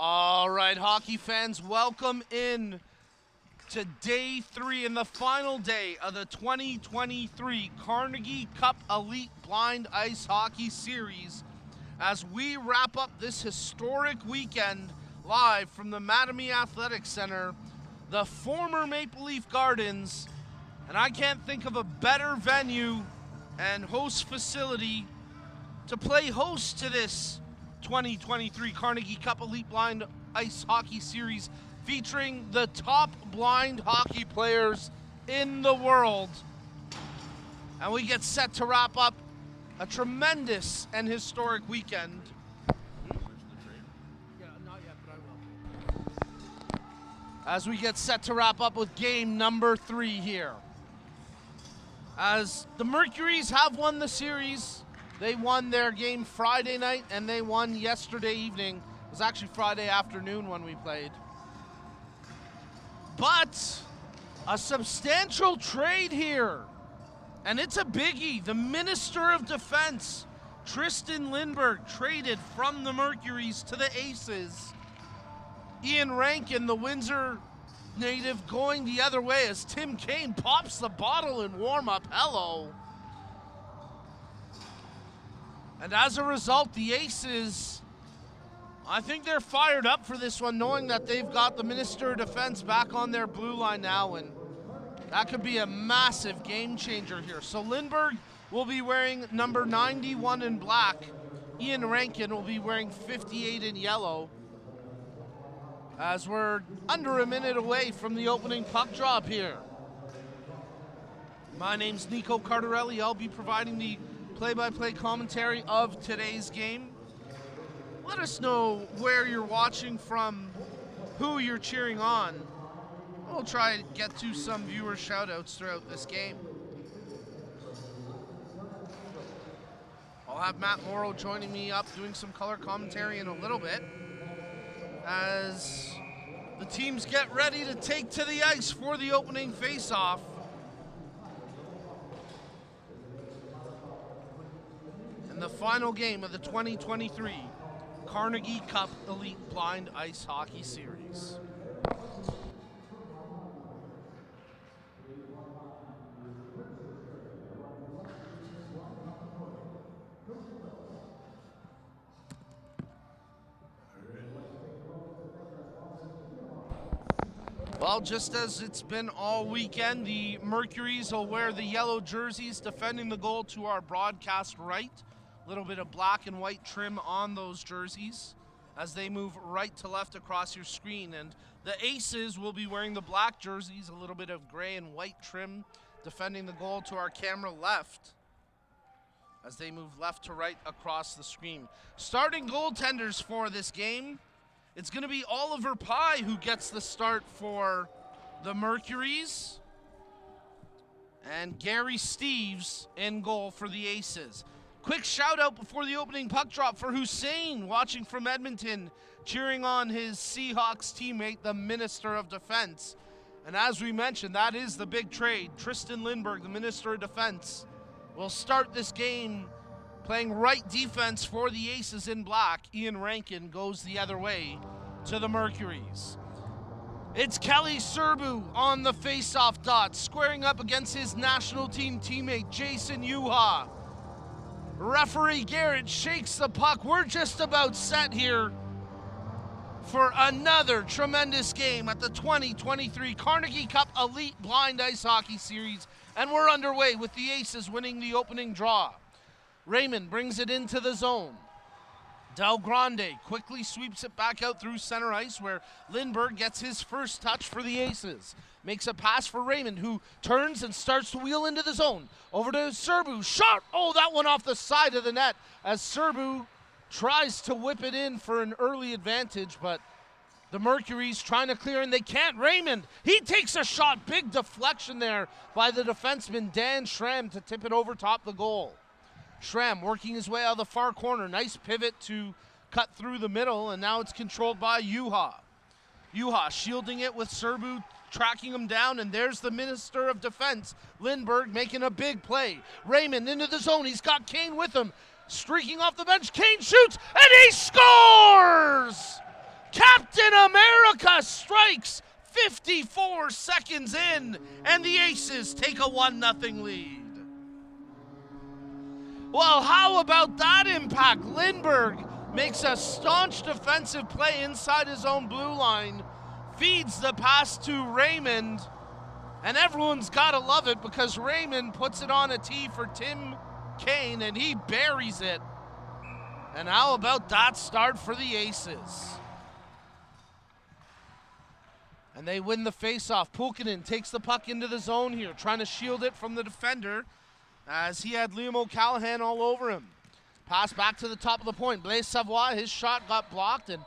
All right, hockey fans, welcome in to day 3 and the final day of the 2023 Carnegie Cup Elite Blind Ice Hockey Series as we wrap up this historic weekend live from the Mattamy Athletic Center, the former Maple Leaf Gardens, and I can't think of a better venue and host facility to play host to this 2023 Carnegie Cup Elite Blind Ice Hockey Series featuring the top blind hockey players in the world. And we get set to wrap up a tremendous and historic weekend. As we get set to wrap up with game number 3 here. As the Mercuries have won the series. They won their game Friday night, and they won yesterday evening. It was actually Friday afternoon when we played. But a substantial trade here, and it's a biggie. The Minister of Defense, Tristan Lindberg, traded from the Mercuries to the Aces. Ian Rankin, the Windsor native, going the other way as Tim Kane pops the bottle in warm-up. Hello. And as a result, the Aces, I think they're fired up for this one, knowing that they've got the Minister of Defense back on their blue line now, and that could be a massive game changer here. So Lindberg will be wearing number 91 in black. Ian Rankin will be wearing 58 in yellow. As we're under a minute away from the opening puck drop here. My name's Nico Cardarelli. I'll be providing the play-by-play commentary of today's game. Let us know where you're watching from, who you're cheering on. We'll try to get to some viewer shout-outs throughout this game. I'll have Matt Morrow joining me up doing some color commentary in a little bit as the teams get ready to take to the ice for the opening face-off. The final game of the 2023 Carnegie Cup Elite Blind Ice Hockey Series. Well, just as it's been all weekend, the Mercuries will wear the yellow jerseys defending the goal to our broadcast right. Little bit of black and white trim on those jerseys as they move right to left across your screen. And the Aces will be wearing the black jerseys, a little bit of gray and white trim defending the goal to our camera left as they move left to right across the screen. Starting goaltenders for this game, it's going to be Oliver Pye who gets the start for the Mercuries, and Gary Steves in goal for the Aces. Quick shout out before the opening puck drop for Hussein, watching from Edmonton, cheering on his Seahawks teammate, the Minister of Defense. And as we mentioned, that is the big trade. Tristan Lindberg, the Minister of Defense, will start this game playing right defense for the Aces in black. Ian Rankin goes the other way to the Mercuries. It's Kelly Serbu on the face-off dot, squaring up against his national team teammate, Jason Yuha. Referee Garrett shakes the puck. We're just about set here for another tremendous game at the 2023 Carnegie Cup Elite Blind Ice Hockey Series, and we're underway with the Aces winning the opening draw. Raymond brings it into the zone. Del Grande quickly sweeps it back out through center ice where Lindberg gets his first touch for the Aces. Makes a pass for Raymond, who turns and starts to wheel into the zone. Over to Serbu. Shot! Oh, that one off the side of the net as Serbu tries to whip it in for an early advantage, but the Mercuries trying to clear and they can't. Raymond, he takes a shot. Big deflection there by the defenseman Dan Schramm to tip it over top the goal. Schramm working his way out of the far corner. Nice pivot to cut through the middle, and now it's controlled by Yuha. Yuha shielding it with Serbu tracking him down, and there's the Minister of Defense, Lindberg, making a big play. Raymond into the zone. He's got Kane with him. Streaking off the bench. Kane shoots, and he scores! Captain America strikes 54 seconds in, and the Aces take a 1-0 lead. Well, how about that impact? Lindbergh makes a staunch defensive play inside his own blue line, feeds the pass to Raymond, and everyone's got to love it because Raymond puts it on a tee for Tim Kane, and he buries it. And how about that start for the Aces? And they win the faceoff. Pulkkinen takes the puck into the zone here, trying to shield it from the defender as he had Liam O'Callahan all over him. Pass back to the top of the point. Blaise Savoie, his shot got blocked, and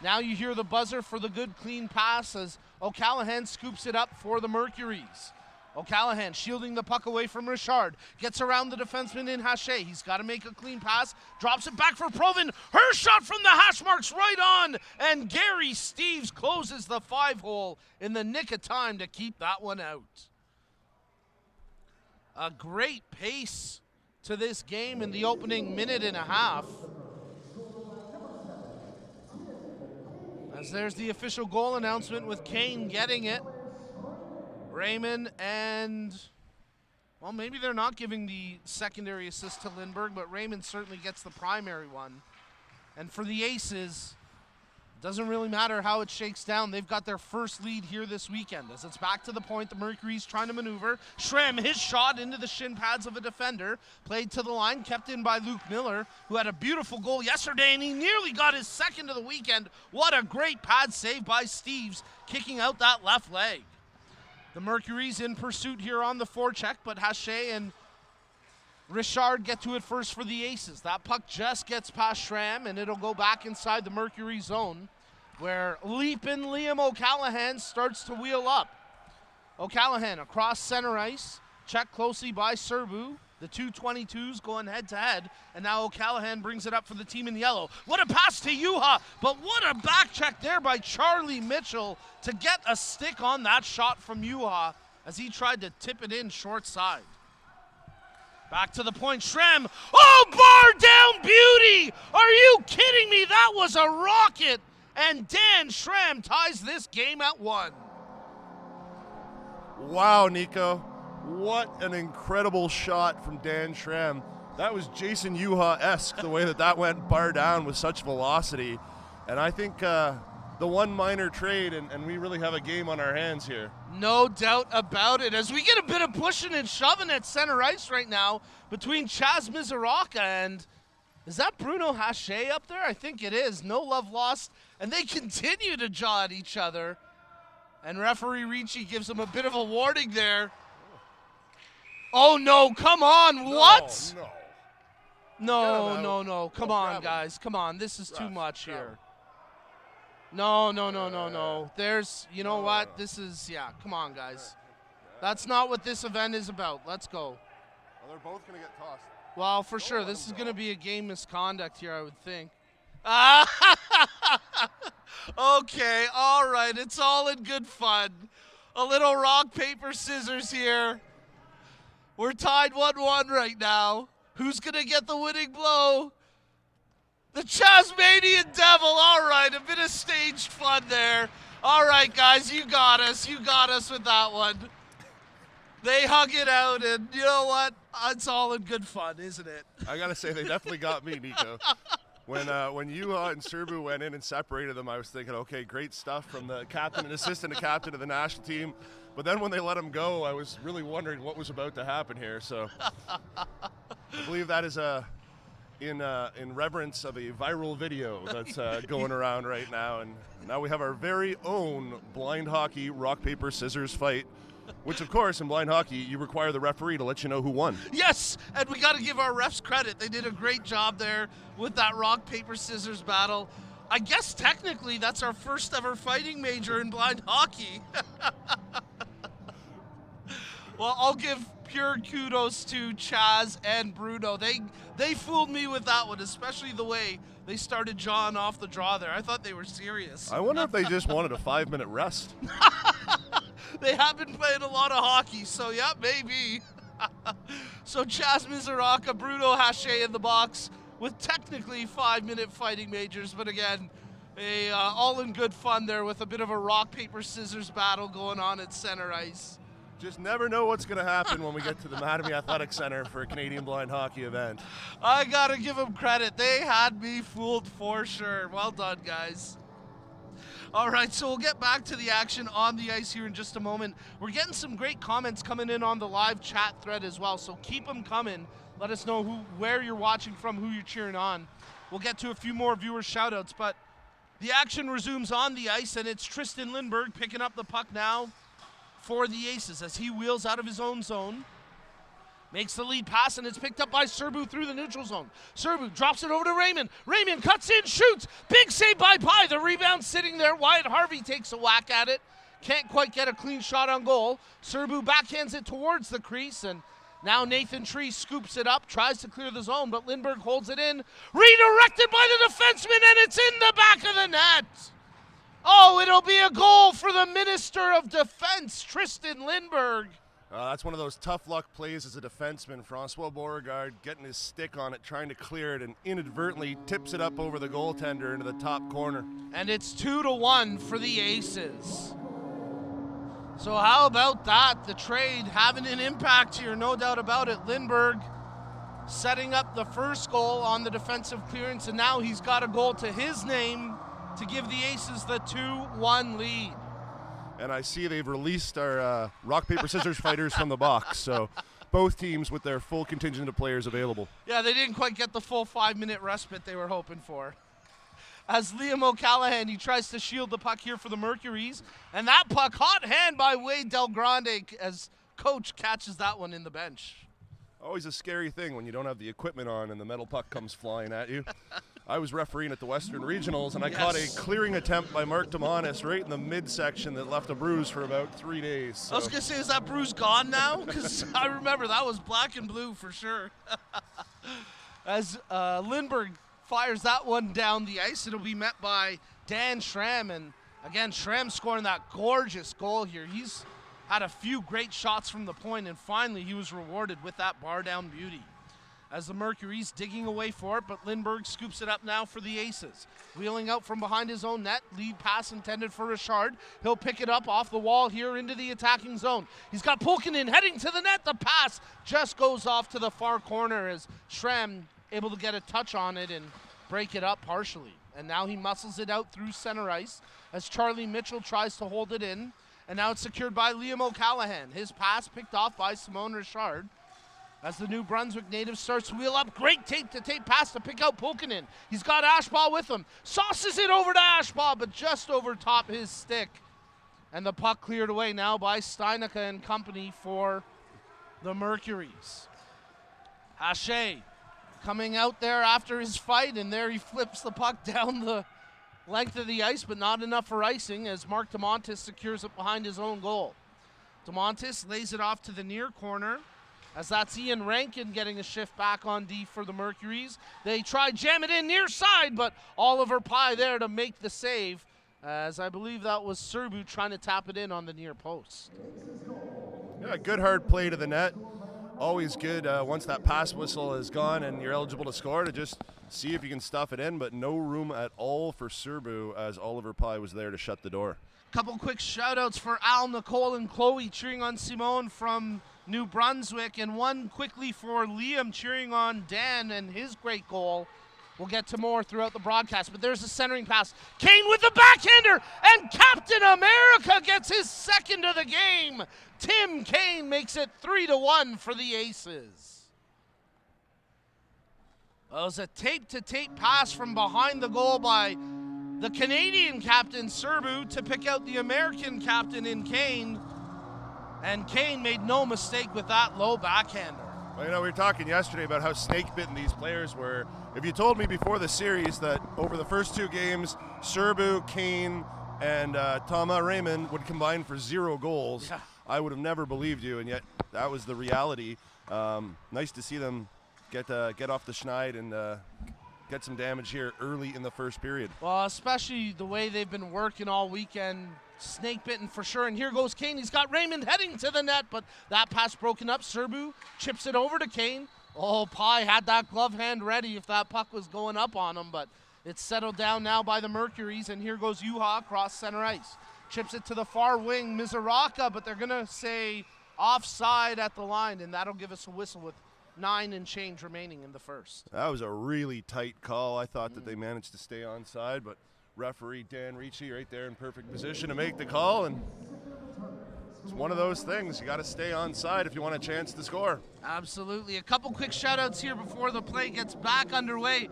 now you hear the buzzer for the good clean pass as O'Callahan scoops it up for the Mercuries. O'Callahan shielding the puck away from Richard. Gets around the defenseman in Haché. He's got to make a clean pass. Drops it back for Proven. Her shot from the hash marks right on. And Gary Steeves closes the 5-hole in the nick of time to keep that one out. A great pace to this game in the opening minute and a half. As there's the official goal announcement with Kane getting it. Raymond and, well, maybe they're not giving the secondary assist to Lindbergh, but Raymond certainly gets the primary one. And for the Aces, it doesn't really matter how it shakes down. They've got their first lead here this weekend. As it's back to the point, the Mercury's trying to maneuver. Schrem, his shot into the shin pads of a defender. Played to the line, kept in by Luke Miller, who had a beautiful goal yesterday, and he nearly got his second of the weekend. What a great pad save by Steeves, kicking out that left leg. The Mercury's in pursuit here on the forecheck, but Haché and Richard get to it first for the Aces. That puck just gets past Schramm, and it'll go back inside the Mercury zone, where leaping Liam O'Callahan starts to wheel up. O'Callahan across center ice, checked closely by Serbu. The 222s going head-to-head, and now O'Callahan brings it up for the team in yellow. What a pass to Juha, but what a back check there by Charlie Mitchell to get a stick on that shot from Juha as he tried to tip it in short side. Back to the point, Schrem. Oh, bar down beauty! Are you kidding me? That was a rocket! And Dan Schrem ties this game at 1. Wow, Nico. What an incredible shot from Dan Schrem. That was Jason Juha-esque, the way that went bar down with such velocity. And I think the one minor trade, and we really have a game on our hands here. No doubt about it. As we get a bit of pushing and shoving at center ice right now between Chaz Mizoraka and, is that Bruno Haché up there? I think it is. No love lost. And they continue to jaw at each other. And referee Ricci gives them a bit of a warning there. Oh, no, come on, what? No. Come on, guys, come on. This is too much here. No. There's, you know what? This is, come on, guys. That's not what this event is about. Let's go. Well, they're both going to get tossed. Well, for sure. This is going to be a game misconduct here, I would think. Okay, all right. It's all in good fun. A little rock, paper, scissors here. We're tied 1-1 right now. Who's going to get the winning blow? The Chasmanian Devil. All right, a bit of staged fun there. All right, guys, you got us. You got us with that one. They hug it out, and you know what? It's all in good fun, isn't it? I got to say, they definitely got me, Nico. When Juha and Serbu went in and separated them, I was thinking, okay, great stuff from the captain and assistant captain of the national team. But then when they let him go, I was really wondering what was about to happen here. So I believe that is in reverence of a viral video that's going around right now. And now we have our very own blind hockey rock, paper, scissors fight, which, of course, in blind hockey, you require the referee to let you know who won. Yes, and we got to give our refs credit. They did a great job there with that rock, paper, scissors battle. I guess technically that's our first ever fighting major in blind hockey. Well, I'll give pure kudos to Chaz and Bruno. They fooled me with that one, especially the way they started jawing off the draw there. I thought they were serious. I wonder if they just wanted a 5-minute rest. They have been playing a lot of hockey, so yeah, maybe. So Chaz Mizoraka, Bruno Haché in the box with technically 5-minute fighting majors, but again, All in good fun there with a bit of a rock, paper, scissors battle going on at center ice. Just never know what's going to happen when we get to the Mattamy Athletic Center for a Canadian blind hockey event. I got to give them credit. They had me fooled for sure. Well done, guys. All right, so we'll get back to the action on the ice here in just a moment. We're getting some great comments coming in on the live chat thread as well, so keep them coming. Let us know where you're watching from, who you're cheering on. We'll get to a few more viewer shout-outs, but the action resumes on the ice, and it's Tristan Lindberg picking up the puck now for the Aces as he wheels out of his own zone. Makes the lead pass, and it's picked up by Serbu through the neutral zone. Serbu drops it over to Raymond. Raymond cuts in, shoots. Big save by Pye. The rebound sitting there. Wyatt Harvey takes a whack at it. Can't quite get a clean shot on goal. Serbu backhands it towards the crease, and now Nathan Tree scoops it up, tries to clear the zone, but Lindberg holds it in. Redirected by the defenseman, and it's in the back of the net. Oh, it'll be a goal for the Minister of Defense, Tristan Lindberg. That's one of those tough luck plays as a defenseman. Francois Beauregard getting his stick on it, trying to clear it, and inadvertently tips it up over the goaltender into the top corner. And it's 2-1 for the Aces. So how about that? The trade having an impact here, no doubt about it. Lindberg setting up the first goal on the defensive clearance, and now he's got a goal to his name to give the Aces the 2-1 lead. And I see they've released our rock, paper, scissors fighters from the box, so both teams with their full contingent of players available. Yeah, they didn't quite get the full 5-minute respite they were hoping for. As Liam O'Callahan, he tries to shield the puck here for the Mercuries, and that puck, hot hand by Wade Del Grande as coach catches that one in the bench. Always a scary thing when you don't have the equipment on and the metal puck comes flying at you. I was refereeing at the Western Regionals, and I caught a clearing attempt by Mark Demonis right in the midsection that left a bruise for about 3 days. So. I was going to say, is that bruise gone now? Because I remember that was black and blue for sure. As Lindberg fires that one down the ice, it'll be met by Dan Schramm. And again, Schramm scoring that gorgeous goal here. He's had a few great shots from the point, and finally he was rewarded with that bar down beauty. As the Mercuries digging away for it, but Lindberg scoops it up now for the Aces. Wheeling out from behind his own net, lead pass intended for Richard. He'll pick it up off the wall here into the attacking zone. He's got Pulkkinen heading to the net. The pass just goes off to the far corner as Schramm able to get a touch on it and break it up partially. And now he muscles it out through center ice as Charlie Mitchell tries to hold it in. And now it's secured by Liam O'Callahan. His pass picked off by Simone Richard. As the New Brunswick native starts to wheel up, great tape-to-tape pass to pick out Pulkkinen. He's got Ashbaugh with him. Sauces it over to Ashbaugh, but just over top his stick. And the puck cleared away now by Steinicke and company for the Mercuries. Hache coming out there after his fight, and there he flips the puck down the length of the ice, but not enough for icing as Mark DeMontis secures it behind his own goal. DeMontis lays it off to the near corner. As that's Ian Rankin getting a shift back on D for the Mercuries. They try jam it in near side, but Oliver Pye there to make the save, as I believe that was Serbu trying to tap it in on the near post. Yeah, good hard play to the net. Always good once that pass whistle is gone and you're eligible to score to just see if you can stuff it in, but no room at all for Serbu as Oliver Pye was there to shut the door. Couple quick shout-outs for Al, Nicole, and Chloe cheering on Simone from New Brunswick, and one quickly for Liam cheering on Dan and his great goal. We'll get to more throughout the broadcast, but there's a centering pass. Kane with the backhander, and Captain America gets his second of the game. Tim Kane makes it 3-1 for the Aces. Well, it was a tape-to-tape pass from behind the goal by the Canadian captain, Serbu, to pick out the American captain in Kane. And Kane made no mistake with that low backhander. Well, we were talking yesterday about how snake-bitten these players were. If you told me before the series that over the first 2 games, Serbu, Kane, and Thomas Raymond would combine for 0 goals, I would have never believed you, and yet that was the reality. Nice to see them get off the schneid and get some damage here early in the first period. Well, especially the way they've been working all weekend. Snake bitten for sure, and here goes Kane. He's got Raymond heading to the net, but that pass broken up. Serbu chips it over to Kane. Oh, Pye had that glove hand ready if that puck was going up on him, but It's settled down now by the Mercuries, and here goes Juha across center ice. Chips it to the far wing, Mizoraka, but they're going to say offside at the line, and that'll give us a whistle with 9 and change remaining in the first. That was a really tight call. I thought that they managed to stay onside, but referee Dan Ricci right there in perfect position to make the call, and it's one of those things. You got to stay onside if you want a chance to score. Absolutely. A couple quick shout-outs here before the play gets back underway.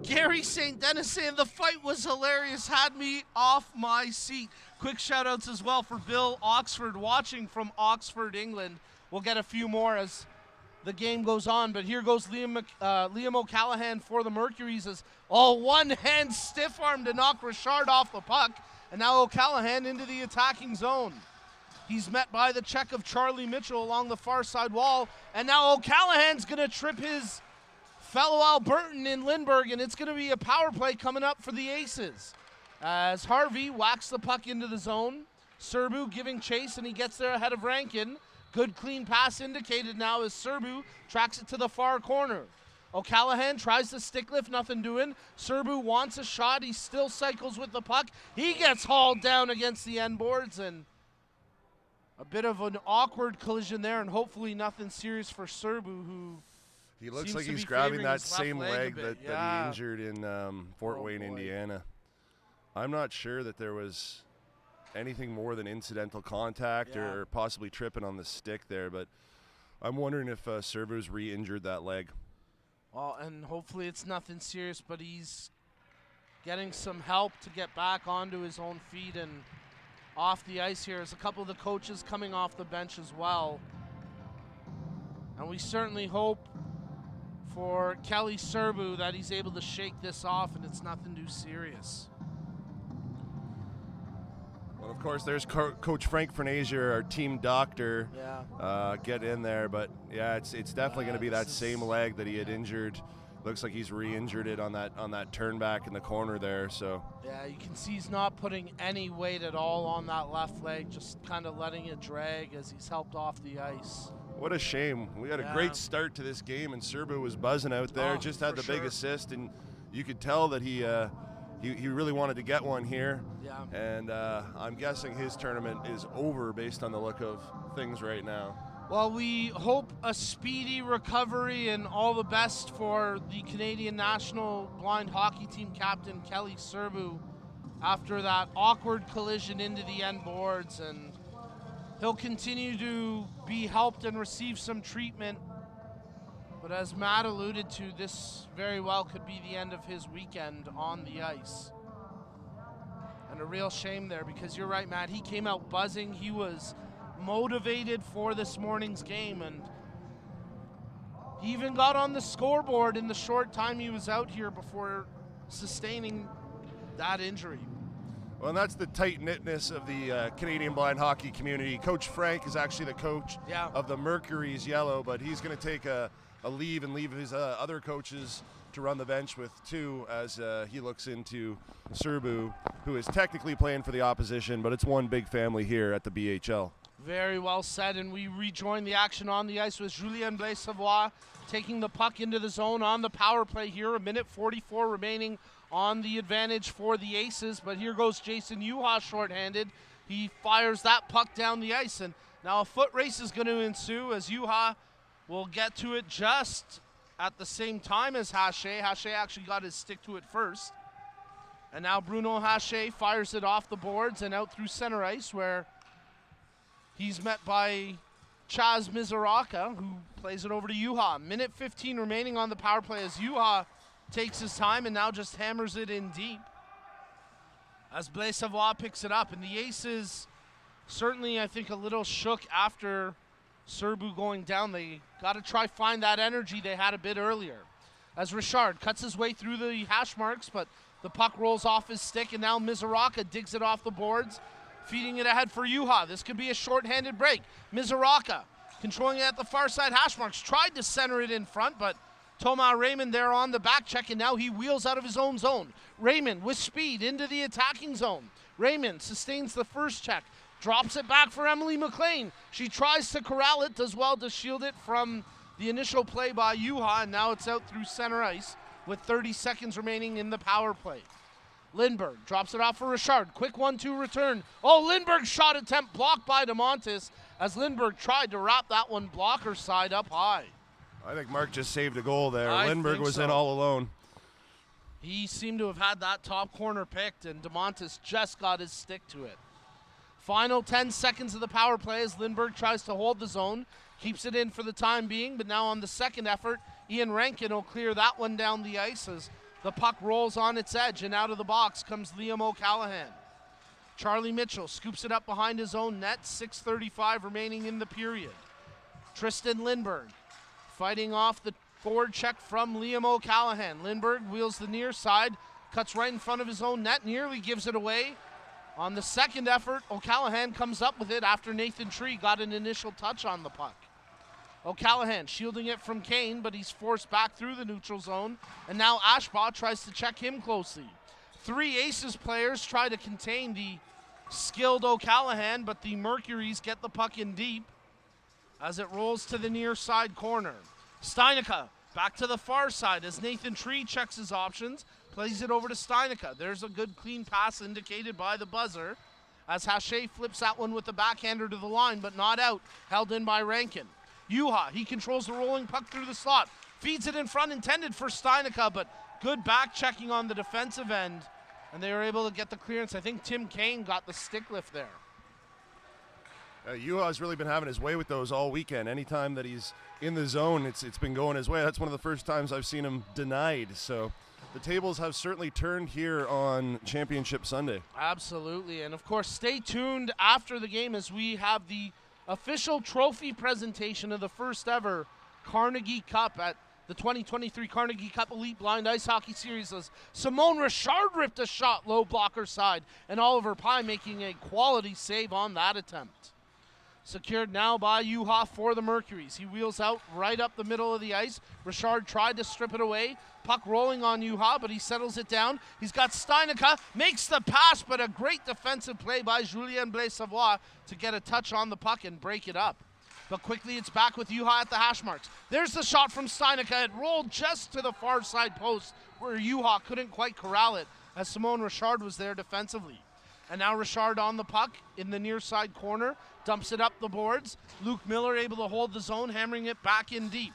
Gary St. Denis saying the fight was hilarious, had me off my seat. Quick shout-outs as well for Bill Oxford watching from Oxford, England. We'll get a few more as the game goes on, but here goes Liam O'Callaghan for the Mercuries as one-hand stiff arm to knock Richard off the puck, and now O'Callaghan into the attacking zone. He's met by the check of Charlie Mitchell along the far side wall, and now O'Callaghan's going to trip his fellow Albertan in Lindbergh, and it's going to be a power play coming up for the Aces. As Harvey whacks the puck into the zone, Serbu giving chase, and he gets there ahead of Rankin. Good clean pass indicated now as Serbu tracks it to the far corner. O'Callaghan tries to stick lift, nothing doing. Serbu wants a shot, he still cycles with the puck. He gets hauled down against the end boards, and a bit of an awkward collision there, and hopefully nothing serious for Serbu, who he looks like he's grabbing that same leg that he injured in Fort Wayne, Indiana. I'm not sure that there was anything more than incidental contact or possibly tripping on the stick there, but I'm wondering if Serbu's re-injured that leg. Well, and hopefully it's nothing serious, but he's getting some help to get back onto his own feet and off the ice here. There's a couple of the coaches coming off the bench as well. And we certainly hope for Kelly Serbu that he's able to shake this off and it's nothing too serious. Well, of course, there's Coach Frank Fernazier, our team doctor, get in there. But, yeah, it's definitely going to be that same leg that he had injured. Looks like he's re-injured it on that turn back in the corner there. So yeah, you can see he's not putting any weight at all on that left leg, just kind of letting it drag as he's helped off the ice. What a shame. We had a great start to this game, and Serbu was buzzing out there. Just had the big assist, and you could tell that he really wanted to get one here. Yeah. And I'm guessing his tournament is over based on the look of things right now. Well, we hope a speedy recovery and all the best for the Canadian national blind hockey team captain Kelly Serbu after that awkward collision into the end boards, and he'll continue to be helped and receive some treatment. But as Matt alluded to, this very well could be the end of his weekend on the ice. And a real shame there, because you're right, Matt, he came out buzzing. He was motivated for this morning's game, and he even got on the scoreboard in the short time he was out here before sustaining that injury. Well, and that's the tight-knitness of the Canadian blind hockey community. Coach Frank is actually the coach of the Mercuries Yellow, but he's going to take a leave and leave his other coaches to run the bench with two as he looks into Serbu, who is technically playing for the opposition, but it's one big family here at the BHL. Very well said, and we rejoin the action on the ice with Julien Blais-Savoie taking the puck into the zone on the power play here. 1:44 remaining on the advantage for the Aces, but here goes Jason Juha shorthanded. He fires that puck down the ice, and now a foot race is going to ensue as Juha will get to it just at the same time as Haché. Haché actually got his stick to it first. And now Bruno Haché fires it off the boards and out through center ice, where he's met by Chaz Mizoraka, who plays it over to Juha. 1:15 remaining on the power play as Juha takes his time and now just hammers it in deep. As Blais-Savoie picks it up, and the Aces certainly, I think, a little shook after Serbu going down. They got to try find that energy they had a bit earlier. As Richard cuts his way through the hash marks, but the puck rolls off his stick, and now Mizoraka digs it off the boards, feeding it ahead for Juha. This could be a short-handed break. Mizoraka controlling it at the far side hash marks, tried to center it in front, but Thomas Raymond there on the back check, and now he wheels out of his own zone. Raymond with speed into the attacking zone. Raymond sustains the first check, drops it back for Emily McLean. She tries to corral it, does well to shield it from the initial play by Juha, and now it's out through center ice. with 30 seconds remaining in the power play. Lindberg drops it off for Richard. Quick 1-2 return. Oh, Lindbergh's shot attempt blocked by DeMontis as Lindberg tried to wrap that one blocker side up high. I think Mark just saved a goal there. I Lindberg was in all alone. He seemed to have had that top corner picked, and DeMontis just got his stick to it. Final 10 seconds of the power play as Lindberg tries to hold the zone. Keeps it in for the time being, but now on the second effort, Ian Rankin will clear that one down the ice as the puck rolls on its edge, and out of the box comes Liam O'Callaghan. Charlie Mitchell scoops it up behind his own net, 6:35 remaining in the period. Tristan Lindberg fighting off the forward check from Liam O'Callaghan. Lindberg wheels the near side, cuts right in front of his own net, nearly gives it away. On the second effort, O'Callaghan comes up with it after Nathan Tree got an initial touch on the puck. O'Callaghan shielding it from Kane, but he's forced back through the neutral zone, and now Ashbaugh tries to check him closely. 3 Aces players try to contain the skilled O'Callaghan, but the Mercuries get the puck in deep as it rolls to the near side corner. Steinicke back to the far side as Nathan Tree checks his options, plays it over to Steinicke. There's a good clean pass indicated by the buzzer as Hache flips that one with the backhander to the line, but not out, held in by Rankin. Juha, he controls the rolling puck through the slot, feeds it in front, intended for Steinicke, but good back checking on the defensive end, and they were able to get the clearance. I think Tim Kane got the stick lift there. Juha's really been having his way with those all weekend. Anytime that he's in the zone, it's been going his way. That's one of the first times I've seen him denied. So the tables have certainly turned here on Championship Sunday. Absolutely, and of course, stay tuned after the game as we have the official trophy presentation of the first ever Carnegie Cup at the 2023 Carnegie Cup Elite Blind Ice Hockey Series as Simone Richard ripped a shot low blocker side, and Oliver Pye making a quality save on that attempt. Secured now by Juha for the Mercuries. He wheels out right up the middle of the ice. Richard tried to strip it away. Puck rolling on Juha, but he settles it down. He's got Steinicke, makes the pass, but a great defensive play by Julien Blais-Savoie to get a touch on the puck and break it up. But quickly it's back with Juha at the hash marks. There's the shot from Steinicke. It rolled just to the far side post where Juha couldn't quite corral it as Simone Richard was there defensively. And now Richard on the puck in the near side corner, dumps it up the boards. Luke Miller able to hold the zone, hammering it back in deep.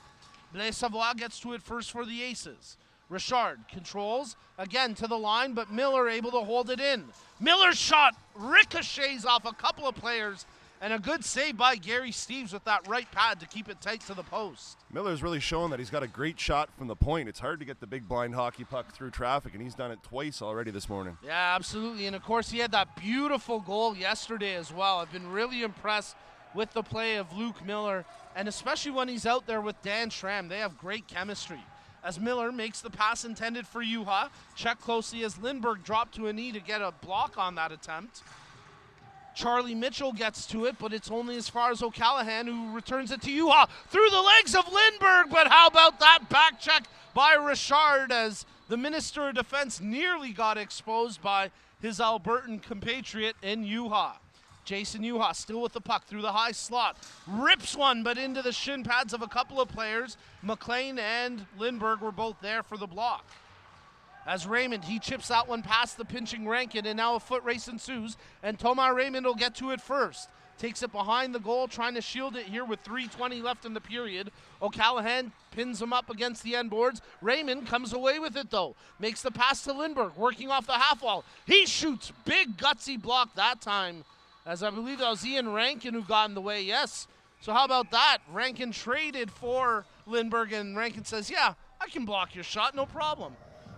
Blais-Savoie gets to it first for the Aces. Richard controls, again to the line, but Miller able to hold it in. Miller's shot ricochets off a couple of players, and a good save by Gary Steeves with that right pad to keep it tight to the post. Miller's really shown that he's got a great shot from the point. It's hard to get the big blind hockey puck through traffic, and he's done it twice already this morning. Yeah, absolutely. And, of course, he had that beautiful goal yesterday as well. I've been really impressed with the play of Luke Miller, and especially when he's out there with Dan Schramm. They have great chemistry. As Miller makes the pass intended for Juha, check closely as Lindberg dropped to a knee to get a block on that attempt. Charlie Mitchell gets to it, but it's only as far as O'Callaghan, who returns it to Juha through the legs of Lindberg. But how about that back check by Richard as the Minister of Defense nearly got exposed by his Albertan compatriot in Juha. Jason Juha still with the puck through the high slot. Rips one, but into the shin pads of a couple of players. McLean and Lindberg were both there for the block. As Raymond, he chips that one past the pinching Rankin, and now a foot race ensues, and Thomas Raymond will get to it first. Takes it behind the goal, trying to shield it here with 3:20 left in the period. O'Callaghan pins him up against the end boards. Raymond comes away with it, though. Makes the pass to Lindberg, working off the half wall. He shoots. Big, gutsy block that time, as I believe that was Ian Rankin who got in the way, yes. So how about that? Rankin traded for Lindberg, and Rankin says, yeah, I can block your shot, no problem.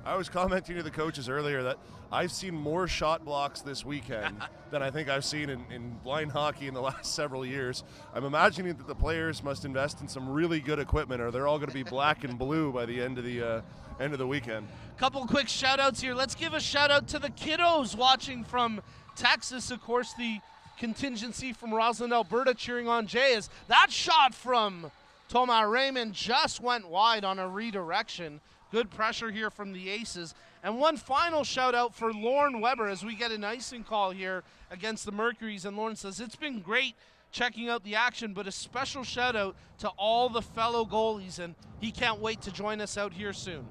I was commenting to the coaches earlier that I've seen more shot blocks this weekend than I think I've seen in blind hockey in the last several years. I'm imagining that the players must invest in some really good equipment, or they're all going to be black and blue by the end of the weekend. Couple quick shout outs here. Let's give a shout out to the kiddos watching from Texas. Of course, the contingency from Roslyn, Alberta cheering on Jay, as that shot from Thomas Raymond just went wide on a redirection. Good pressure here from the Aces. And one final shout out for Lorne Weber as we get an icing call here against the Mercuries. And Lorne says, it's been great checking out the action, but a special shout out to all the fellow goalies, and he can't wait to join us out here soon.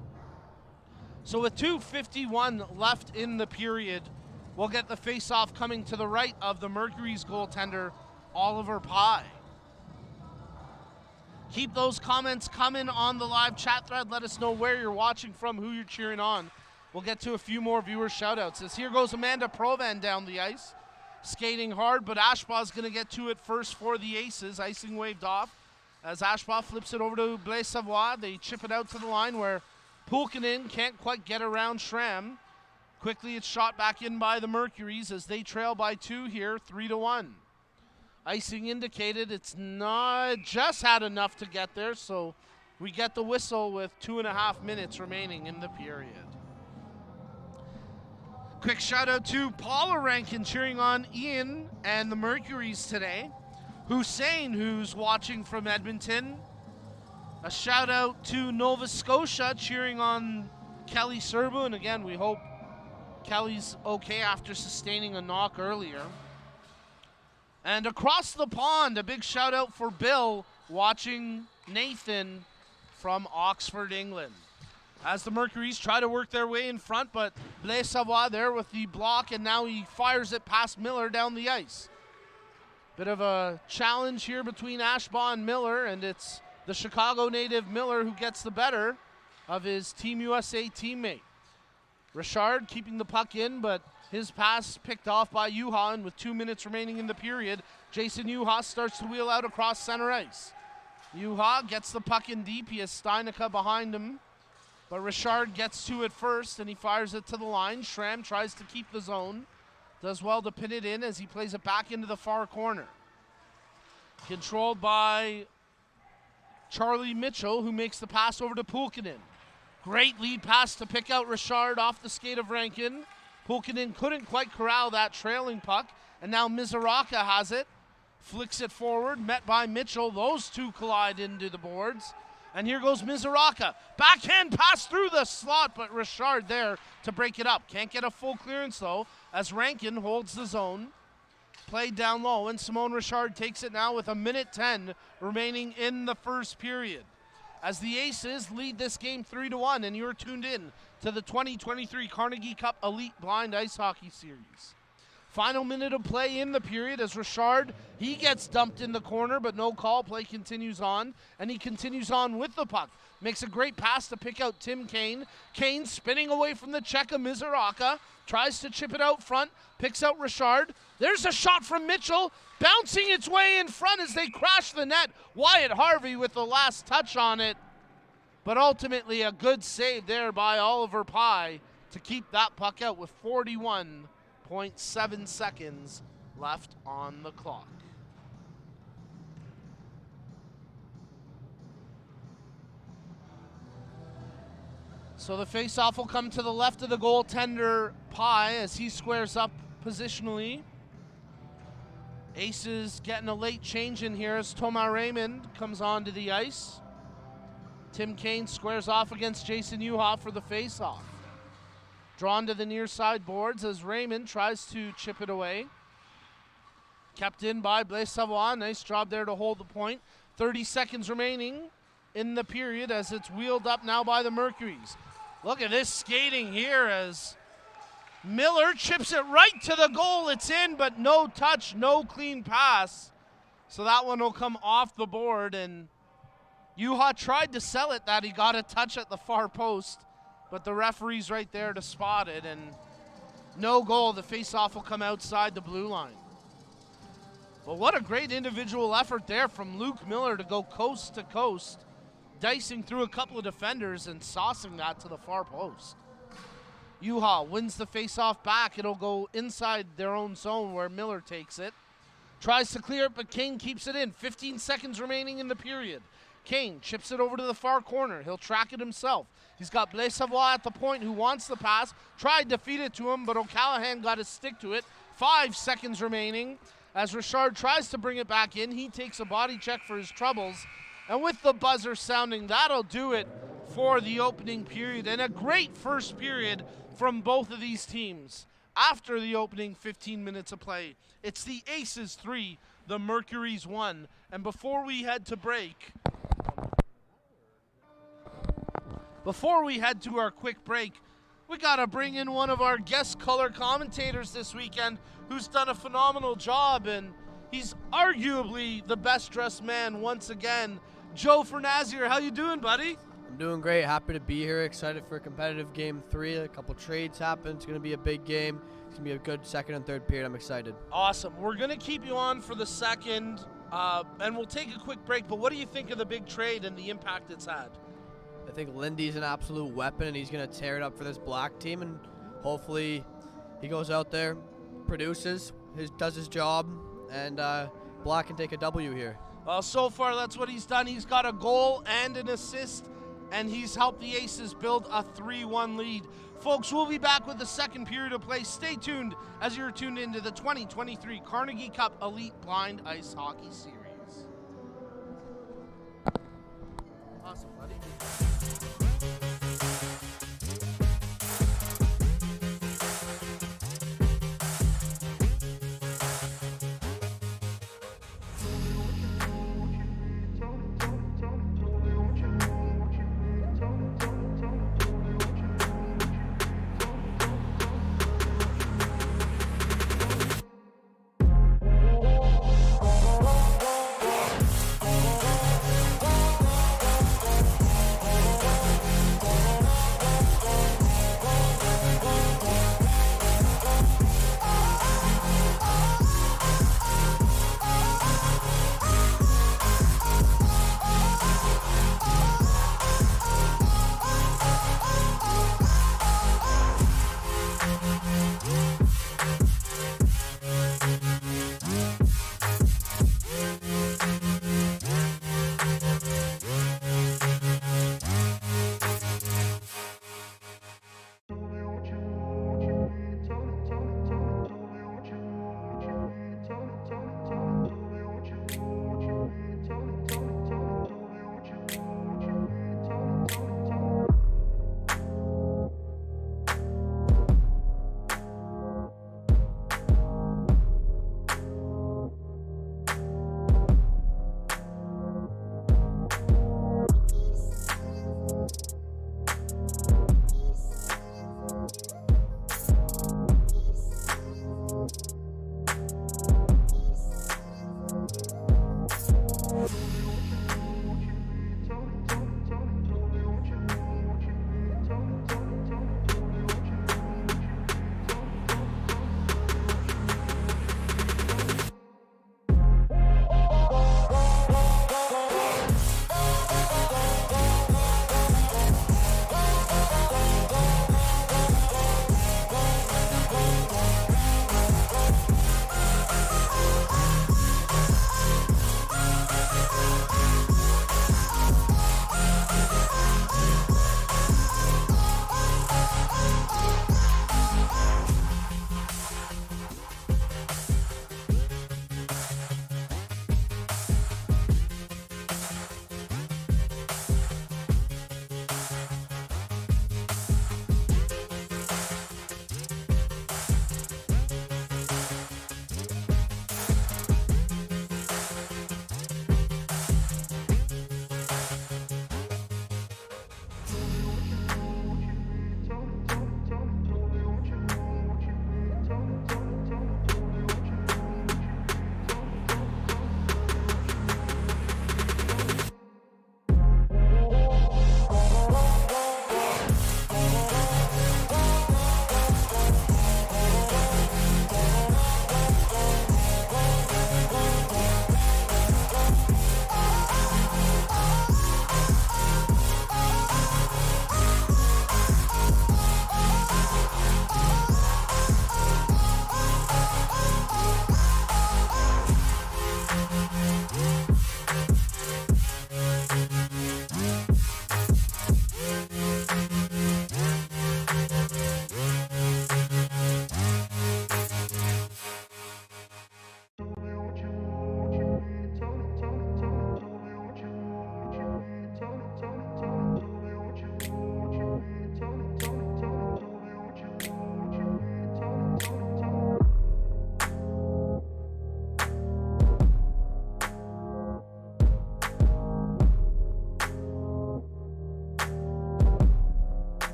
So with 2:51 left in the period, we'll get the face-off coming to the right of the Mercury's goaltender, Oliver Pye. Keep those comments coming on the live chat thread. Let us know where you're watching from, who you're cheering on. We'll get to a few more viewer shout-outs. As here goes Amanda Provan down the ice, skating hard, but Ashbaugh's going to get to it first for the Aces. Icing waved off as Ashbaugh flips it over to Blaise Savoie. They chip it out to the line where Pulkkinen can't quite get around Schramm. Quickly it's shot back in by the Mercuries as they trail by 2 here, 3-1. Icing indicated it's not just had enough to get there, so we get the whistle with 2.5 minutes remaining in the period. Quick shout out to Paula Rankin cheering on Ian and the Mercuries today. Hussein, who's watching from Edmonton. A shout out to Nova Scotia cheering on Kelly Serbu, and again, we hope Kelly's okay after sustaining a knock earlier. And across the pond, a big shout out for Bill watching Nathan from Oxford, England. As the Mercuries try to work their way in front, but Blaise Savoie there with the block, and now he fires it past Miller down the ice. Bit of a challenge here between Ashbaugh and Miller, and it's the Chicago native Miller who gets the better of his Team USA teammate. Richard keeping the puck in, but his pass picked off by Juha, and with 2 minutes remaining in the period, Jason Juha starts to wheel out across center ice. Juha gets the puck in deep. He has Steinica behind him, but Richard gets to it first, and he fires it to the line. Schramm tries to keep the zone. Does well to pin it in as he plays it back into the far corner. Controlled by Charlie Mitchell, who makes the pass over to Pulkkinen. Great lead pass to pick out Richard off the skate of Rankin. Pulkkinen couldn't quite corral that trailing puck, and now Mizoraka has it. Flicks it forward, met by Mitchell. Those two collide into the boards. And here goes Mizoraka. Backhand pass through the slot, but Richard there to break it up. Can't get a full clearance, though, as Rankin holds the zone. Played down low, and Simone Richard takes it now with 1:10 remaining in the first period. As the Aces lead this game 3-1, and you're tuned in to the 2023 Carnegie Cup Elite Blind Ice Hockey Series. Final minute of play in the period as Richard, he gets dumped in the corner, but no call. Play continues on, and he continues on with the puck. Makes a great pass to pick out Tim Kane. Kane spinning away from the check of Mizoraka. Tries to chip it out front. Picks out Richard. There's a shot from Mitchell. Bouncing its way in front as they crash the net. Wyatt Harvey with the last touch on it. But ultimately a good save there by Oliver Pye to keep that puck out with 41.7 seconds left on the clock. So the faceoff will come to the left of the goaltender, Pye, as he squares up positionally. Aces getting a late change in here as Thomas Raymond comes onto the ice. Tim Kane squares off against Jason Juha for the faceoff. Drawn to the near side boards as Raymond tries to chip it away. Kept in by Blaise Savoie. Nice job there to hold the point. 30 seconds remaining in the period as it's wheeled up now by the Mercuries. Look at this skating here as Miller chips it right to the goal. It's in, but no touch, no clean pass. So that one will come off the board, and Juha tried to sell it that he got a touch at the far post, but the referee's right there to spot it, and no goal. The faceoff will come outside the blue line. But what a great individual effort there from Luke Miller to go coast to coast, dicing through a couple of defenders and saucing that to the far post. Juha wins the faceoff back. It'll go inside their own zone where Miller takes it. Tries to clear it, but Kane keeps it in. 15 seconds remaining in the period. Kane chips it over to the far corner. He'll track it himself. He's got Blaise Savoie at the point who wants the pass. Tried to feed it to him, but O'Callaghan got to stick to it. 5 seconds remaining as Richard tries to bring it back in. He takes a body check for his troubles. And with the buzzer sounding, that'll do it for the opening period. And a great first period from both of these teams. After the opening 15 minutes of play, it's the Aces 3, the Mercuries 1. And before we head to our quick break, We got to bring in one of our guest color commentators this weekend who's done a phenomenal job, and he's arguably the best dressed man once again. Joe Fernazier, how you doing, buddy? I'm doing great. Happy to be here. Excited for a competitive game 3. A couple trades happened. It's going to be a big game. It's going to be a good second and third period. I'm excited. Awesome. We're going to keep you on for the second, and we'll take a quick break. But what do you think of the big trade and the impact it's had? I think Lindy's an absolute weapon, and he's going to tear it up for this Black team. And hopefully he goes out there, produces, does his job, and Black can take a W here. Well, so far that's what he's done. He's got a goal and an assist, and he's helped the Aces build a 3-1 lead. Folks, we'll be back with the second period of play. Stay tuned as you're tuned into the 2023 Carnegie Cup Elite Blind Ice Hockey Series. Awesome, buddy.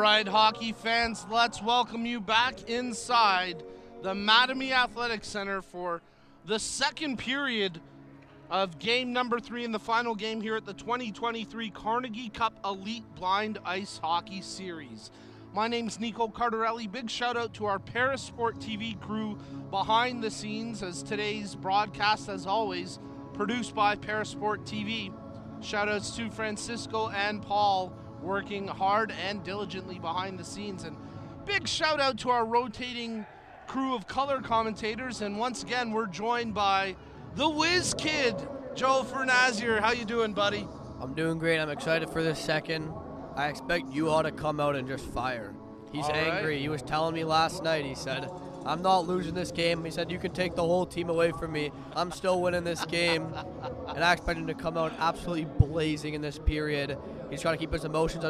right, hockey fans, let's welcome you back inside the Mattamy Athletic Center for the second period of game number 3 in the final game here at the 2023 Carnegie Cup Elite Blind Ice Hockey Series. My name's Nico Cardarelli. Big shout out to our Parasport TV crew behind the scenes, as today's broadcast, as always, produced by Parasport TV. Shout outs to Francisco and Paul, working hard and diligently behind the scenes. And big shout out to our rotating crew of color commentators. And once again, we're joined by the Whiz Kid, Joe Fernazier. How you doing, buddy? I'm doing great. I'm excited for this second. I expect you all to come out and just fire. He's All angry. right. He was telling me last night, he said, I'm not losing this game. He said, you can take the whole team away from me. I'm still winning this game. And I expect him to come out absolutely blazing in this period. He's trying to keep his emotions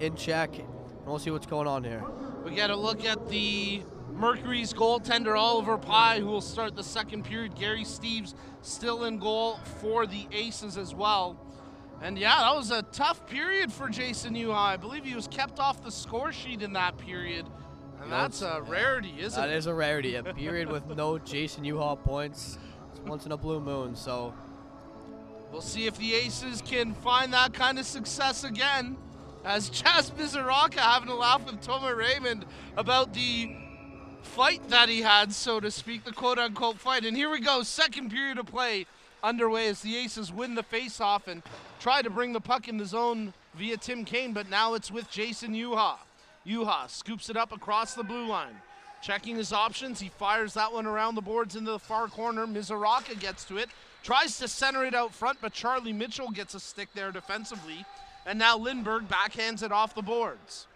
in check. And we'll see what's going on here. We get a look at the Mercury's goaltender, Oliver Pye, who will start the second period. Gary Steves still in goal for the Aces as well. And yeah, that was a tough period for Jason Yuha. I believe he was kept off the score sheet in that period. And that's a rarity, isn't it? That is a rarity. A period with no Jason Yuha points. It's once in a blue moon, so we'll see if the Aces can find that kind of success again, as Chas Mizaraka having a laugh with Toma Raymond about the fight that he had, so to speak, the quote-unquote fight. And here we go, second period of play underway as the Aces win the face-off and try to bring the puck in the zone via Tim Kane, but now it's with Jason Yuha. Yuha scoops it up across the blue line. Checking his options, he fires that one around the boards into the far corner. Mizaraka gets to it, tries to center it out front, but Charlie Mitchell gets a stick there defensively. And now Lindbergh backhands it off the boards.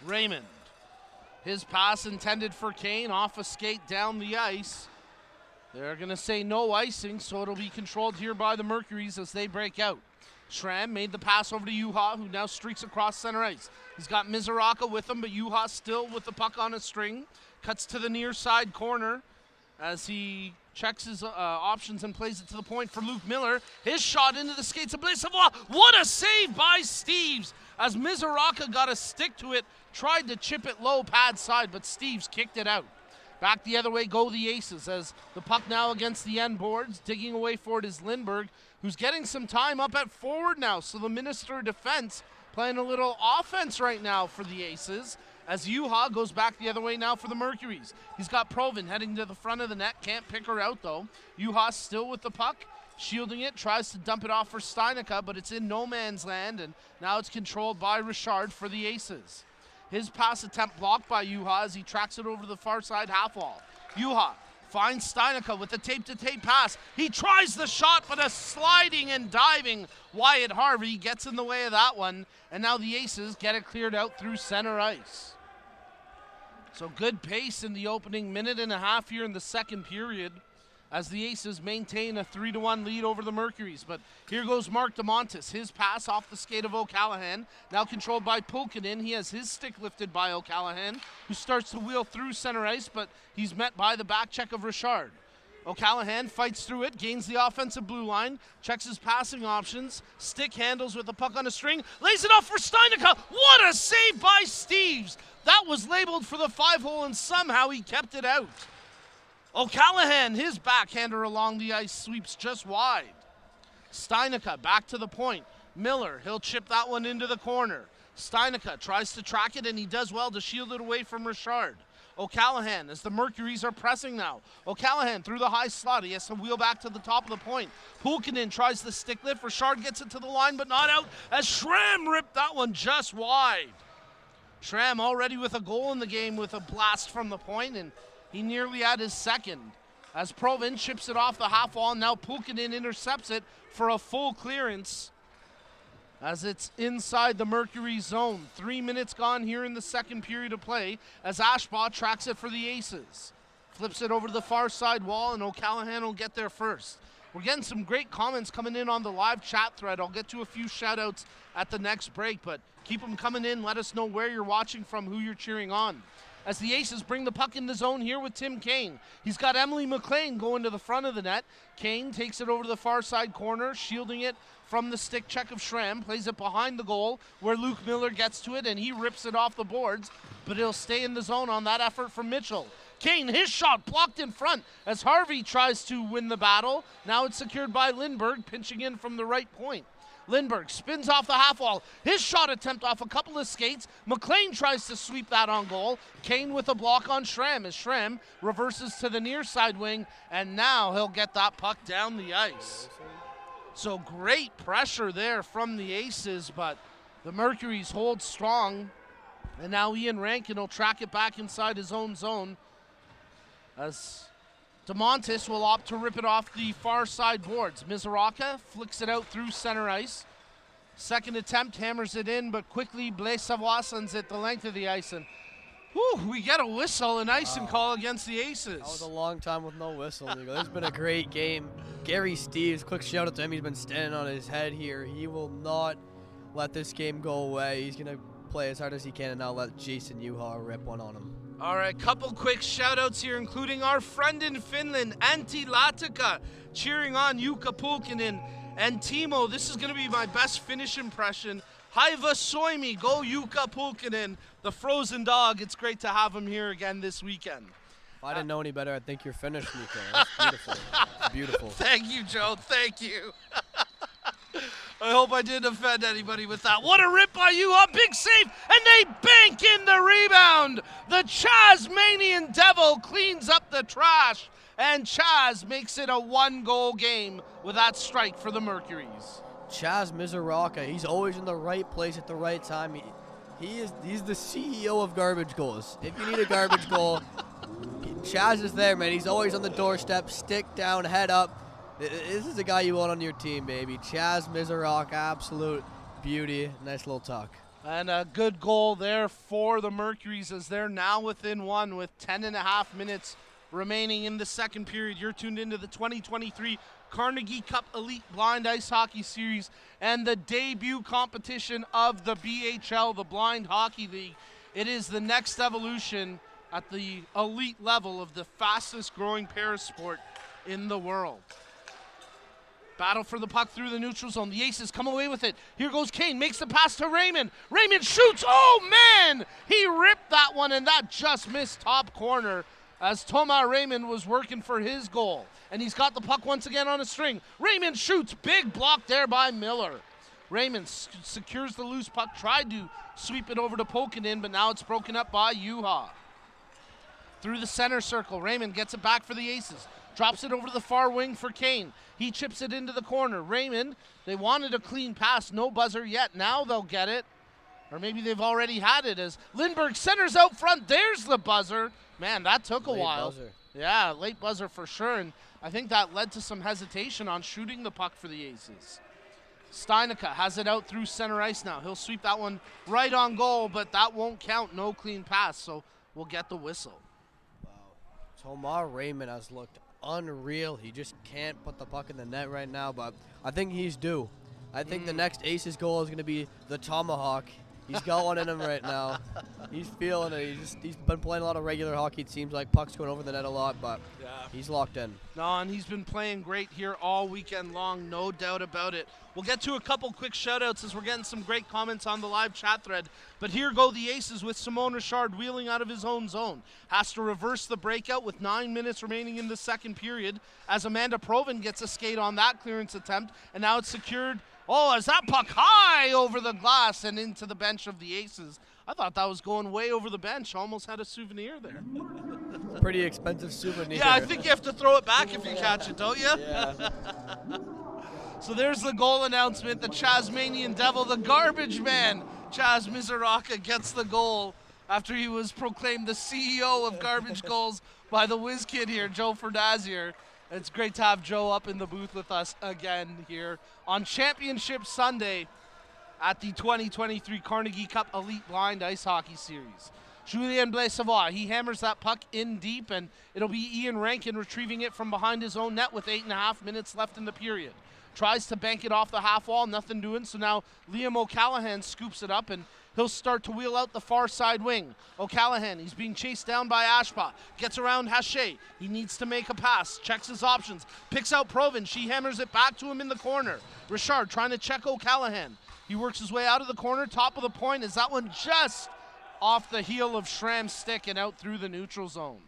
Raymond, his pass intended for Kane, off a skate down the ice. They're going to say no icing, so it'll be controlled here by the Mercuries as they break out. Schramm made the pass over to Yuha, who now streaks across center ice. He's got Mizaraka with him, but Yuha still with the puck on a string. Cuts to the near side corner as he checks his options and plays it to the point for Luke Miller. His shot into the skates of Blaise Savoie. What a save by Steves as Mizaraka got a stick to it, tried to chip it low pad side, but Steves kicked it out. Back the other way go the Aces as the puck now against the end boards. Digging away for it is Lindbergh, who's getting some time up at forward now. So the Minister of Defense playing a little offense right now for the Aces as Yuha goes back the other way now for the Mercuries. He's got Provin heading to the front of the net. Can't pick her out though. Yuha still with the puck, shielding it, tries to dump it off for Steinica, but it's in no man's land, and now it's controlled by Richard for the Aces. His pass attempt blocked by Yuha as he tracks it over to the far side half wall. Yuha finds Steinica with the tape-to-tape pass. He tries the shot, but a sliding and diving Wyatt Harvey gets in the way of that one, and now the Aces get it cleared out through center ice. So good pace in the opening minute and a half here in the second period as the Aces maintain a 3-1 lead over the Mercuries. But here goes Mark DeMontis. His pass off the skate of O'Callaghan, now controlled by Pulkkinen. He has his stick lifted by O'Callaghan, who starts to wheel through center ice, but he's met by the back check of Richard. O'Callaghan fights through it, gains the offensive blue line, checks his passing options, stick handles with the puck on a string, lays it off for Steinica. What a save by Steves! That was labeled for the 5-hole, and somehow he kept it out. O'Callaghan, his backhander along the ice, sweeps just wide. Steinica back to the point. Miller, he'll chip that one into the corner. Steinica tries to track it, and he does well to shield it away from Richard. O'Callaghan, as the Mercuries are pressing now. O'Callaghan through the high slot. He has to wheel back to the top of the point. Pulkkinen tries the stick lift. Richard gets it to the line, but not out, as Schramm ripped that one just wide. Schramm already with a goal in the game with a blast from the point, and he nearly had his second. As Provin chips it off the half wall, now Pulkkinen intercepts it for a full clearance as it's inside the Mercury zone. 3 minutes gone here in the second period of play as Ashbaugh tracks it for the Aces. Flips it over to the far side wall, and O'Callaghan will get there first. We're getting some great comments coming in on the live chat thread. I'll get to a few shout-outs at the next break, but keep them coming in. Let us know where you're watching from, who you're cheering on. as the Aces bring the puck in the zone here with Tim Kane. He's got Emily McLean going to the front of the net. Kane takes it over to the far side corner, shielding it from the stick check of Schramm, plays it behind the goal where Luke Miller gets to it, and he rips it off the boards, but it'll stay in the zone on that effort from Mitchell. Kane, his shot blocked in front as Harvey tries to win the battle. Now it's secured by Lindberg, pinching in from the right point. Lindberg spins off the half wall. His shot attempt off a couple of skates. McLean tries to sweep that on goal. Kane with a block on Schramm as Schramm reverses to the near side wing, and now he'll get that puck down the ice. So great pressure there from the Aces, but the Mercuries hold strong, and now Ian Rankin will track it back inside his own zone as DeMontis will opt to rip it off the far side boards. Mizoraka flicks it out through center ice. Second attempt, hammers it in, but quickly Blaise Savoie sends it the length of the ice. And we get a whistle, an icing call against the Aces. That was a long time with no whistle. This has been a great game. Gary Steves, quick shout out to him. He's been standing on his head here. He will not let this game go away. He's going to play as hard as he can and not let Jason Juha rip one on him. All right, couple quick shout-outs here, including our friend in Finland, Antti Latika, cheering on Jukka Pulkkinen. And Timo, this is going to be my best Finnish impression. Haiva Soimi, go Jukka Pulkkinen, the frozen dog. It's great to have him here again this weekend. If I didn't know any better, I'd think you're Finnish, Nico. That's beautiful. It's beautiful. Thank you, Joe. Thank you. I hope I didn't offend anybody with that. What a rip by you, a big save, and they bank in the rebound. The Tasmanian Devil cleans up the trash, and Chaz makes it a 1-goal game with that strike for the Mercuries. Chaz Mizoraka, he's always in the right place at the right time. He's the CEO of garbage goals. If you need a garbage goal, Chaz is there, man. He's always on the doorstep, stick down, head up. This is the guy you want on your team, baby. Chaz Mizoraka, absolute beauty. Nice little tuck. And a good goal there for the Mercuries as they're now within one with 10.5 minutes remaining in the second period. You're tuned into the 2023 Carnegie Cup Elite Blind Ice Hockey Series and the debut competition of the BHL, the Blind Hockey League. It is the next evolution at the elite level of the fastest growing parasport in the world. Battle for the puck through the neutral zone. The Aces come away with it. Here goes Kane, makes the pass to Raymond. Raymond shoots. Oh, man! He ripped that one, and that just missed top corner as Thomas Raymond was working for his goal. And he's got the puck once again on a string. Raymond shoots. Big block there by Miller. Raymond secures the loose puck, tried to sweep it over to Pulkkinen, but now it's broken up by Juha. Through the center circle, Raymond gets it back for the Aces. Drops it over to the far wing for Kane. He chips it into the corner. Raymond, they wanted a clean pass. No buzzer yet. Now they'll get it. Or maybe they've already had it as Lindberg centers out front. There's the buzzer. Man, that took a while. Buzzer. Yeah, late buzzer for sure. And I think that led to some hesitation on shooting the puck for the Aces. Steinicke has it out through center ice now. He'll sweep that one right on goal, but that won't count. No clean pass, so we'll get the whistle. Wow. Thomas Raymond has looked unreal. He just can't put the puck in the net right now, but I think he's due. I think the next Aces goal is going to be the tomahawk. He's got one in him right now. He's feeling it. He's been playing a lot of regular hockey. It seems like pucks going over the net a lot, but he's locked in. No, and he's been playing great here all weekend long, no doubt about it. We'll get to a couple quick shout-outs as we're getting some great comments on the live chat thread. But here go the Aces with Simon Richard wheeling out of his own zone. Has to reverse the breakout with 9 minutes remaining in the second period as Amanda Provin gets a skate on that clearance attempt, and now it's secured. Oh, is that puck high over the glass and into the bench of the Aces? I thought that was going way over the bench. Almost had a souvenir there. Pretty expensive souvenir. Yeah, I think you have to throw it back if you catch it, don't you? Yeah. So there's the goal announcement. The Tasmanian Devil, the garbage man, Chaz Mizoraka, gets the goal after he was proclaimed the CEO of garbage goals by the whiz kid here, Joe Ferdazier. It's great to have Joe up in the booth with us again here on Championship Sunday at the 2023 Carnegie Cup Elite Blind Ice Hockey Series. Julien Blaise Savoie, he hammers that puck in deep, and it'll be Ian Rankin retrieving it from behind his own net with 8.5 minutes left in the period. Tries to bank it off the half wall, nothing doing, so now Liam O'Callahan scoops it up, and He'll start to wheel out the far side wing. O'Callaghan, he's being chased down by Ashpaw. Gets around Haché. He needs to make a pass. Checks his options. Picks out Provin. She hammers it back to him in the corner. Richard trying to check O'Callaghan. He works his way out of the corner. Top of the point. Is that one just off the heel of Schramm's stick and out through the neutral zone?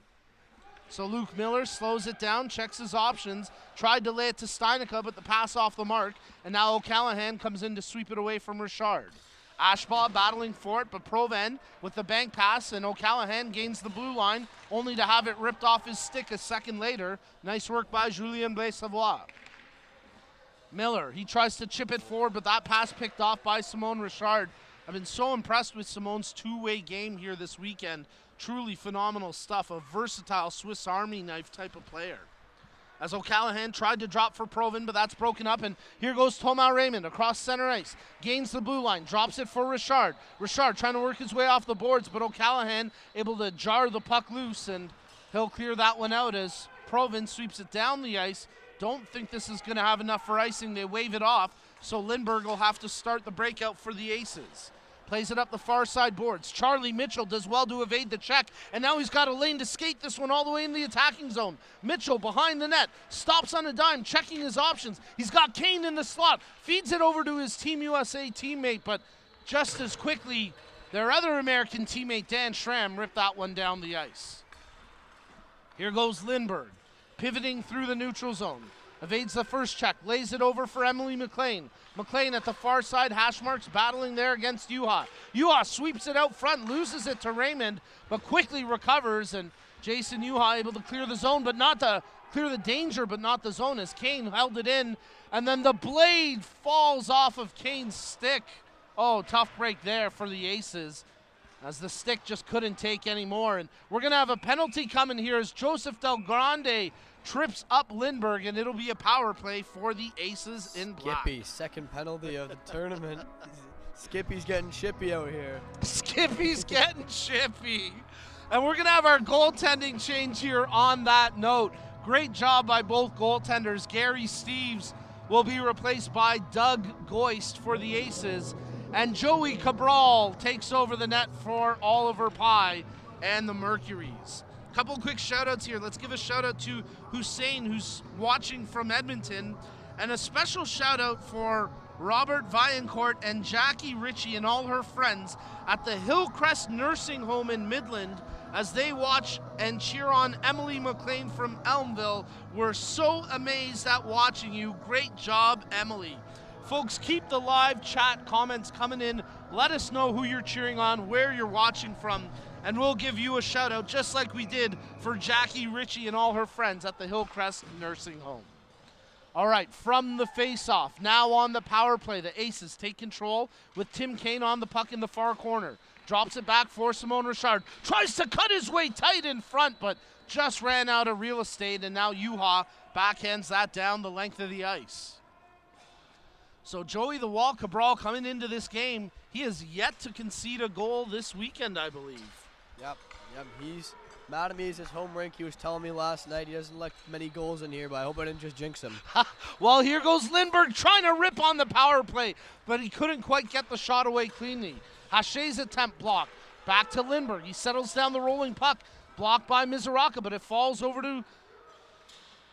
So Luke Miller slows it down, checks his options, tried to lay it to Steinica, but the pass off the mark, and now O'Callaghan comes in to sweep it away from Richard. Ashbaugh battling for it, but Proven with the bank pass, and O'Callaghan gains the blue line, only to have it ripped off his stick a second later. Nice work by Julien Blais-Savoie. Miller, he tries to chip it forward, but that pass picked off by Simone Richard. I've been so impressed with Simone's two-way game here this weekend. Truly phenomenal stuff, a versatile Swiss Army knife type of player. As O'Callaghan tried to drop for Provin, but that's broken up, and here goes Thomas Raymond across center ice. Gains the blue line, drops it for Richard. Richard trying to work his way off the boards, but O'Callaghan able to jar the puck loose, and he'll clear that one out as Provin sweeps it down the ice. Don't think this is going to have enough for icing. They wave it off, so Lindbergh will have to start the breakout for the Aces. Plays it up the far side boards. Charlie Mitchell does well to evade the check, and now he's got a lane to skate this one all the way in the attacking zone. Mitchell behind the net, stops on a dime, checking his options. He's got Kane in the slot, feeds it over to his Team USA teammate, but just as quickly, their other American teammate, Dan Schramm, ripped that one down the ice. Here goes Lindbergh, pivoting through the neutral zone. Evades the first check, lays it over for Emily McLean. McLean at the far side, hash marks battling there against Juha. Juha sweeps it out front, loses it to Raymond, but quickly recovers, and Jason Juha able to clear the zone, but not to clear the danger, but not the zone, as Kane held it in, and then the blade falls off of Kane's stick. Oh, tough break there for the Aces, as the stick just couldn't take anymore. And we're going to have a penalty coming here as Joseph Del Grande trips up Lindbergh, and it'll be a power play for the Aces in black. Skippy, second penalty of the tournament. Skippy's getting chippy out here. Skippy's getting chippy. And we're going to have our goaltending change here on that note. Great job by both goaltenders. Gary Steves will be replaced by Doug Goist for the Aces. And Joey Cabral takes over the net for Oliver Pye and the Mercuries. Couple quick shout-outs here. Let's give a shout-out to Hussein, who's watching from Edmonton, and a special shout-out for Robert Vaillancourt and Jackie Ritchie and all her friends at the Hillcrest Nursing Home in Midland as they watch and cheer on Emily McLean from Elmville. We're so amazed at watching you. Great job, Emily. Folks, keep the live chat comments coming in. Let us know who you're cheering on, where you're watching from, and we'll give you a shout out just like we did for Jackie Ritchie and all her friends at the Hillcrest Nursing Home. All right, from the face-off, now on the power play, the Aces take control with Tim Kane on the puck in the far corner. Drops it back for Simone Richard. Tries to cut his way tight in front, but just ran out of real estate, and now Juha backhands that down the length of the ice. So Joey the Wall Cabral coming into this game, he has yet to concede a goal this weekend, I believe. Yep, he's mad at me. It's his home rink. He was telling me last night he doesn't like many goals in here, but I hope I didn't just jinx him. Well, here goes Lindbergh trying to rip on the power play, but he couldn't quite get the shot away cleanly. Haché's attempt blocked. Back to Lindbergh. He settles down the rolling puck. Blocked by Mizuraka, but it falls over to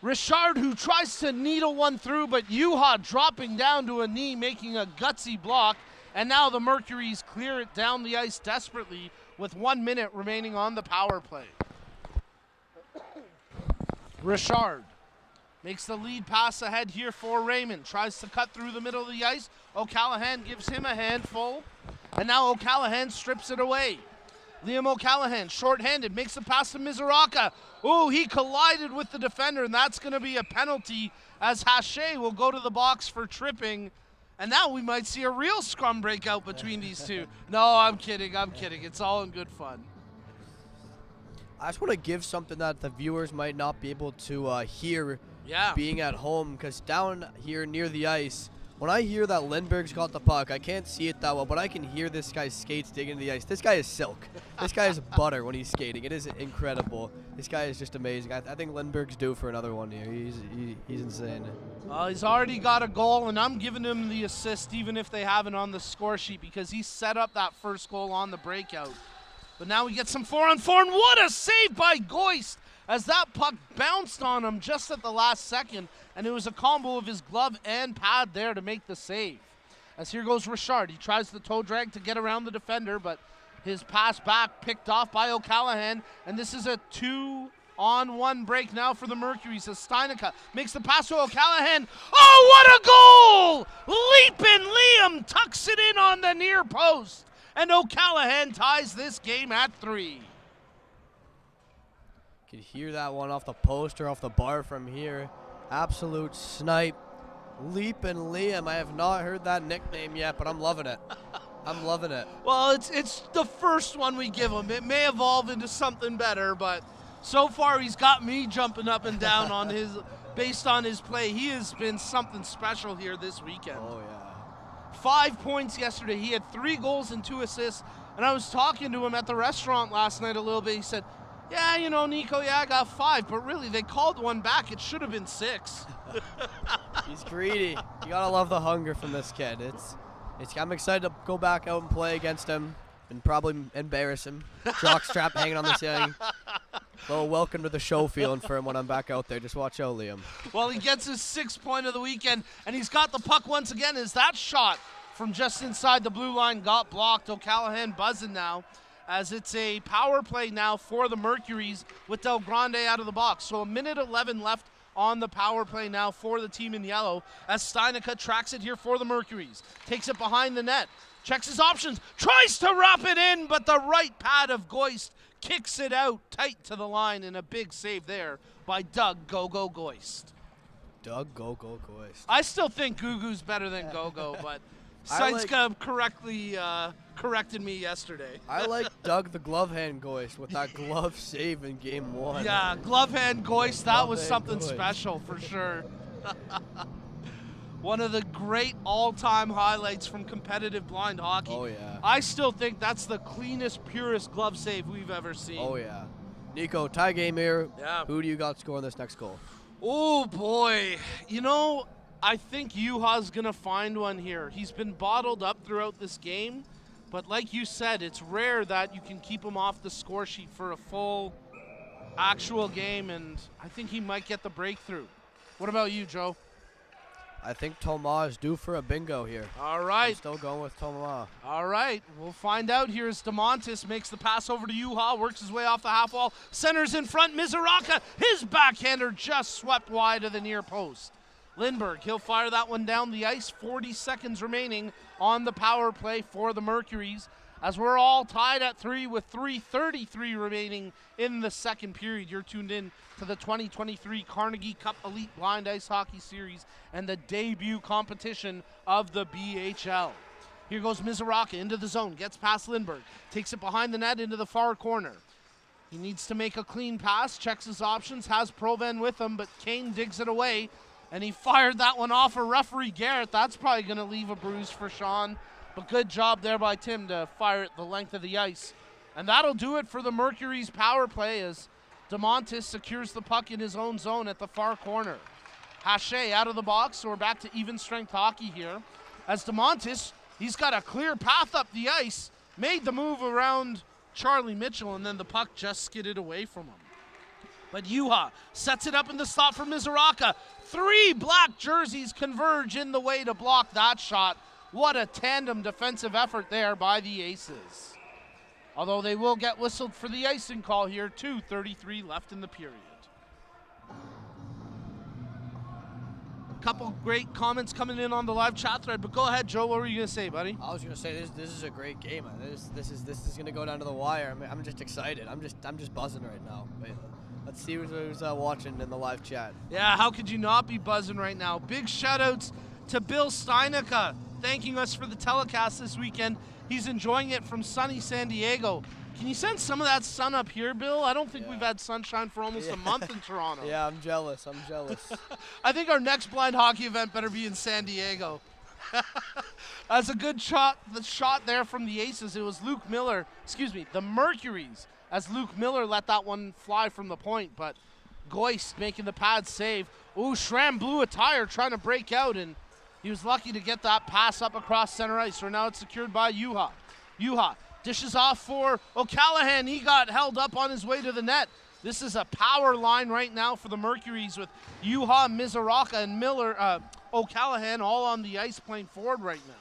Richard, who tries to needle one through, but Juha dropping down to a knee, making a gutsy block. And now the Mercuries clear it down the ice desperately with 1 minute remaining on the power play. Richard makes the lead pass ahead here for Raymond. Tries to cut through the middle of the ice. O'Callaghan gives him a handful. And now O'Callaghan strips it away. Liam O'Callaghan, short-handed, makes the pass to Mizuraka. Oh, he collided with the defender, and that's going to be a penalty as Haché will go to the box for tripping. And now we might see a real scrum breakout between these two. No, I'm kidding. It's all in good fun. I just want to give something that the viewers might not be able to hear being at home, because down here near the ice, When I hear that Lindbergh's got the puck, I can't see it that well, but I can hear this guy's skates digging into the ice. This guy is silk. This guy is butter when he's skating. It is incredible. This guy is just amazing. I think Lindbergh's due for another one here. He's insane. He's already got a goal, and I'm giving him the assist even if they haven't on the score sheet because he set up that first goal on the breakout. But now we get some 4-on-4, and what a save by Goist as that puck bounced on him just at the last second, and it was a combo of his glove and pad there to make the save. As here goes Richard. He tries the toe drag to get around the defender, but his pass back picked off by O'Callaghan, and this is a 2-on-1 break now for the Mercuries as Steinica makes the pass to O'Callaghan. Oh, what a goal! Leapin' Liam tucks it in on the near post, and O'Callaghan ties this game at 3. You can hear that one off the post or off the bar from here. Absolute snipe. Leapin' Liam. I have not heard that nickname yet, but I'm loving it. I'm loving it. Well, it's the first one we give him. It may evolve into something better, but so far he's got me jumping up and down on his, based on his play. He has been something special here this weekend. Oh, yeah. 5 points yesterday. He had 3 goals and 2 assists, and I was talking to him at the restaurant last night a little bit. He said, yeah, you know, Nico, yeah, I got 5, but really, they called one back. It should have been 6. He's greedy. You gotta love the hunger from this kid. I'm excited to go back out and play against him and probably embarrass him. Jockstrap hanging on the ceiling. Little welcome to the show feeling for him when I'm back out there. Just watch out, Liam. Well, he gets his 6th point of the weekend, and he's got the puck once again as that shot from just inside the blue line got blocked. O'Callaghan buzzing now, as it's a power play now for the Mercuries with Del Grande out of the box. So 1:11 left on the power play now for the team in yellow as Steinica tracks it here for the Mercuries. Takes it behind the net, checks his options, tries to wrap it in, but the right pad of Goist kicks it out tight to the line, and a big save there by Doug Go-Go Goist. Doug Go-Go Goist. I still think Gugu's better than Go-Go, but Saitzka corrected me yesterday. I like Doug the Glove Hand Goist with that glove save in game 1. Yeah, glove hand Goist, that Glove was hand something Goist. special for sure. One of the great all-time highlights from competitive blind hockey. Oh, yeah. I still think that's the cleanest, purest glove save we've ever seen. Oh, yeah. Nico, tie game here. Yeah. Who do you got scoring this next goal? Oh, boy. You know, I think Juha's going to find one here. He's been bottled up throughout this game, but like you said, it's rare that you can keep him off the score sheet for a full actual game, and I think he might get the breakthrough. What about you, Joe? I think Thomas is due for a bingo here. All right. I'm still going with Thomas. All right, we'll find out here as DeMontis makes the pass over to Juha, works his way off the half wall, centers in front, Mizuraka, his backhander just swept wide of the near post. Lindbergh, he'll fire that one down the ice, 40 seconds remaining on the power play for the Mercuries, as we're all tied at 3 with 3:33 remaining in the second period. You're tuned in to the 2023 Carnegie Cup Elite Blind Ice Hockey Series and the debut competition of the BHL. Here goes Mizuraka into the zone, gets past Lindbergh, takes it behind the net into the far corner. He needs to make a clean pass, checks his options, has Proven with him, but Kane digs it away, and he fired that one off of referee Garrett. That's probably going to leave a bruise for Sean, but good job there by Tim to fire it the length of the ice. And that'll do it for the Mercury's power play as DeMontis secures the puck in his own zone at the far corner. Hache out of the box, so we're back to even strength hockey here. As DeMontis, he's got a clear path up the ice, made the move around Charlie Mitchell, and then the puck just skidded away from him. But Juha sets it up in the slot for Mizuraka. 3 black jerseys converge in the way to block that shot. What a tandem defensive effort there by the Aces. Although they will get whistled for the icing call here, 2:33 left in the period. Couple great comments coming in on the live chat thread, but go ahead, Joe. What were you gonna say, buddy? I was gonna say this is a great game. This is gonna go down to the wire. I'm just excited. I'm just buzzing right now. Wait, let's see who's watching in the live chat. Yeah, how could you not be buzzing right now? Big shout outs to Bill Steinica, thanking us for the telecast this weekend. He's enjoying it from sunny San Diego. Can you send some of that sun up here, Bill? I don't think we've had sunshine for almost a month in Toronto. Yeah, I'm jealous. I think our next blind hockey event better be in San Diego. That's a good shot. The shot there from the Aces. It was the Mercuries, as Luke Miller let that one fly from the point. But Goist making the pad save. Ooh, Schramm blew a tire trying to break out, and he was lucky to get that pass up across center ice. So now it's secured by Juha. Juha dishes off for O'Callahan. He got held up on his way to the net. This is a power line right now for the Mercuries with Juha, Mizoraka, and O'Callahan all on the ice playing forward right now.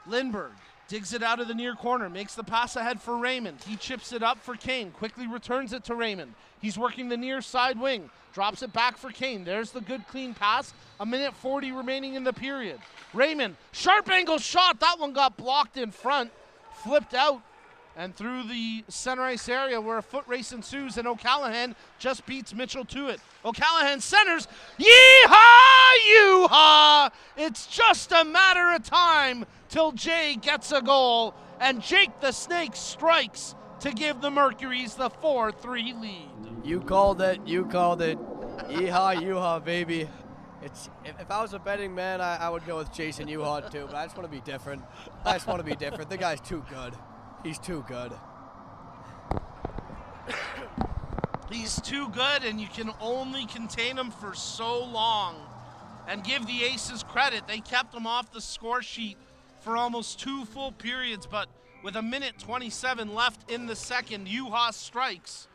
Lindbergh digs it out of the near corner, makes the pass ahead for Raymond. He chips it up for Kane, quickly returns it to Raymond. He's working the near side wing, drops it back for Kane. There's the good clean pass. 1:40 remaining in the period. Raymond, sharp angle shot. That one got blocked in front, flipped out and through the center ice area where a foot race ensues, and O'Callahan just beats Mitchell to it. O'Callahan centers. Yeehaw, Juha! It's just a matter of time till Jay gets a goal, and Jake the Snake strikes to give the Mercuries the 4-3 lead. You called it. Yeehaw, Juha, baby. If I was a betting man, I would go with Jason Juha too, but I just want to be different. The guy's too good. He's too good. He's too good, and you can only contain him for so long. And give the Aces credit. They kept him off the score sheet for almost 2 full periods, but with 1:27 left in the second, Juha strikes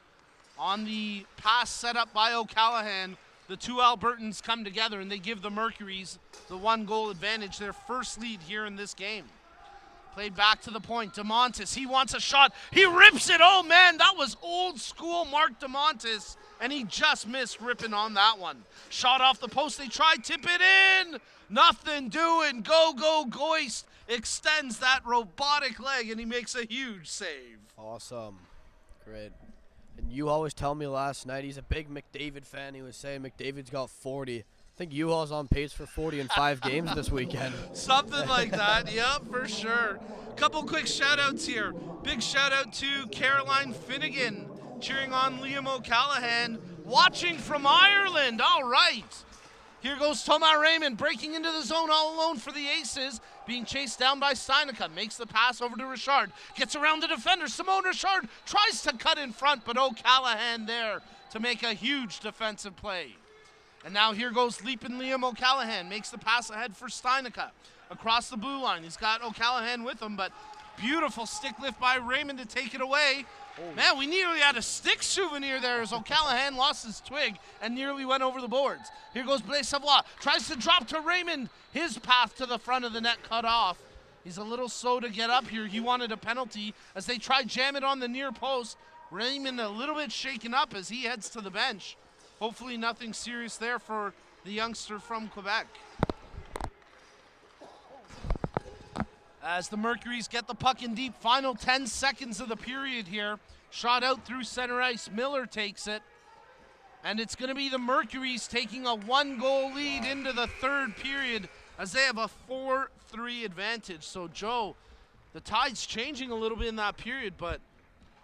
on the pass set up by O'Callahan. The two Albertans come together, and they give the Mercuries the 1-goal advantage, their first lead here in this game. Played back to the point. DeMontis, he wants a shot. He rips it. Oh, man, that was old school Mark DeMontis, and he just missed ripping on that one. Shot off the post. They tried, tip it in. Nothing doing. Go, Goist. Extends that robotic leg, and he makes a huge save. Awesome. Great. And you always tell me last night he's a big McDavid fan. He was saying McDavid's got 40. I think Juha's on pace for 40 in 5 games this weekend. Something like that, yep, for sure. Couple quick shout-outs here. Big shout-out to Caroline Finnegan, cheering on Liam O'Callahan, watching from Ireland. All right. Here goes Thomas Raymond, breaking into the zone all alone for the Aces, being chased down by Steinica. Makes the pass over to Richard. Gets around the defender. Simone Richard tries to cut in front, but O'Callahan there to make a huge defensive play. And now here goes leaping Liam O'Callahan. Makes the pass ahead for Steinica. Across the blue line. He's got O'Callahan with him, but beautiful stick lift by Raymond to take it away. Man, we nearly had a stick souvenir there as O'Callahan lost his twig and nearly went over the boards. Here goes Blaise Savoie. Tries to drop to Raymond. His path to the front of the net cut off. He's a little slow to get up here. He wanted a penalty as they try jam it on the near post. Raymond a little bit shaken up as he heads to the bench. Hopefully nothing serious there for the youngster from Quebec. As the Mercuries get the puck in deep, final 10 seconds of the period here. Shot out through center ice. Miller takes it. And it's going to be the Mercuries taking a 1-goal lead into the third period as they have a 4-3 advantage. So, Joe, the tide's changing a little bit in that period, but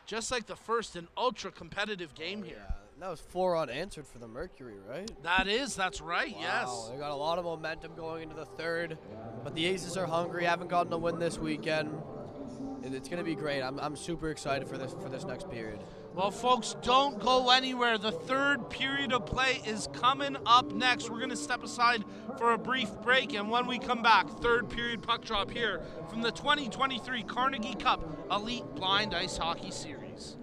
just like the first, an ultra-competitive game here. Yeah, that was 4 unanswered for the Mercury, right? That's right, wow, yes. They got a lot of momentum going into the third, but the Aces are hungry, haven't gotten a win this weekend. It's going to be great. I'm super excited for this next period. Well, folks, don't go anywhere. The third period of play is coming up next. We're going to step aside for a brief break, and when we come back, third period puck drop here from the 2023 Carnegie Cup Elite Blind Ice Hockey Series.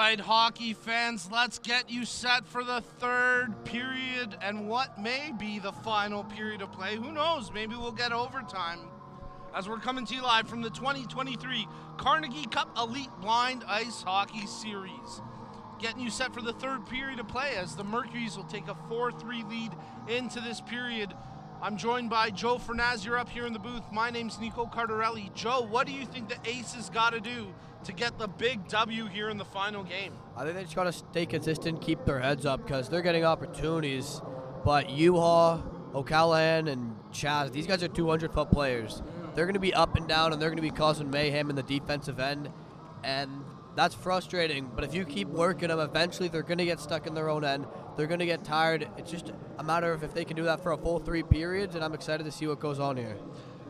right, hockey fans, let's get you set for the third period and what may be the final period of play. Who knows? Maybe we'll get overtime. As we're coming to you live from the 2023 Carnegie Cup Elite Blind Ice Hockey Series. Getting you set for the third period of play as the Mercuries will take a 4-3 lead into this period. I'm joined by Joe Fernaz. You're up here in the booth. My name's Nico Cardarelli. Joe, what do you think the Aces got to do to get the big W here in the final game? I think they just got to stay consistent, keep their heads up, because they're getting opportunities. But Yuha, O'Callahan, and Chaz, these guys are 200-foot players. They're going to be up and down, and they're going to be causing mayhem in the defensive end. And that's frustrating. But if you keep working them, eventually they're going to get stuck in their own end. They're going to get tired. It's just a matter of if they can do that for a full 3 periods, and I'm excited to see what goes on here.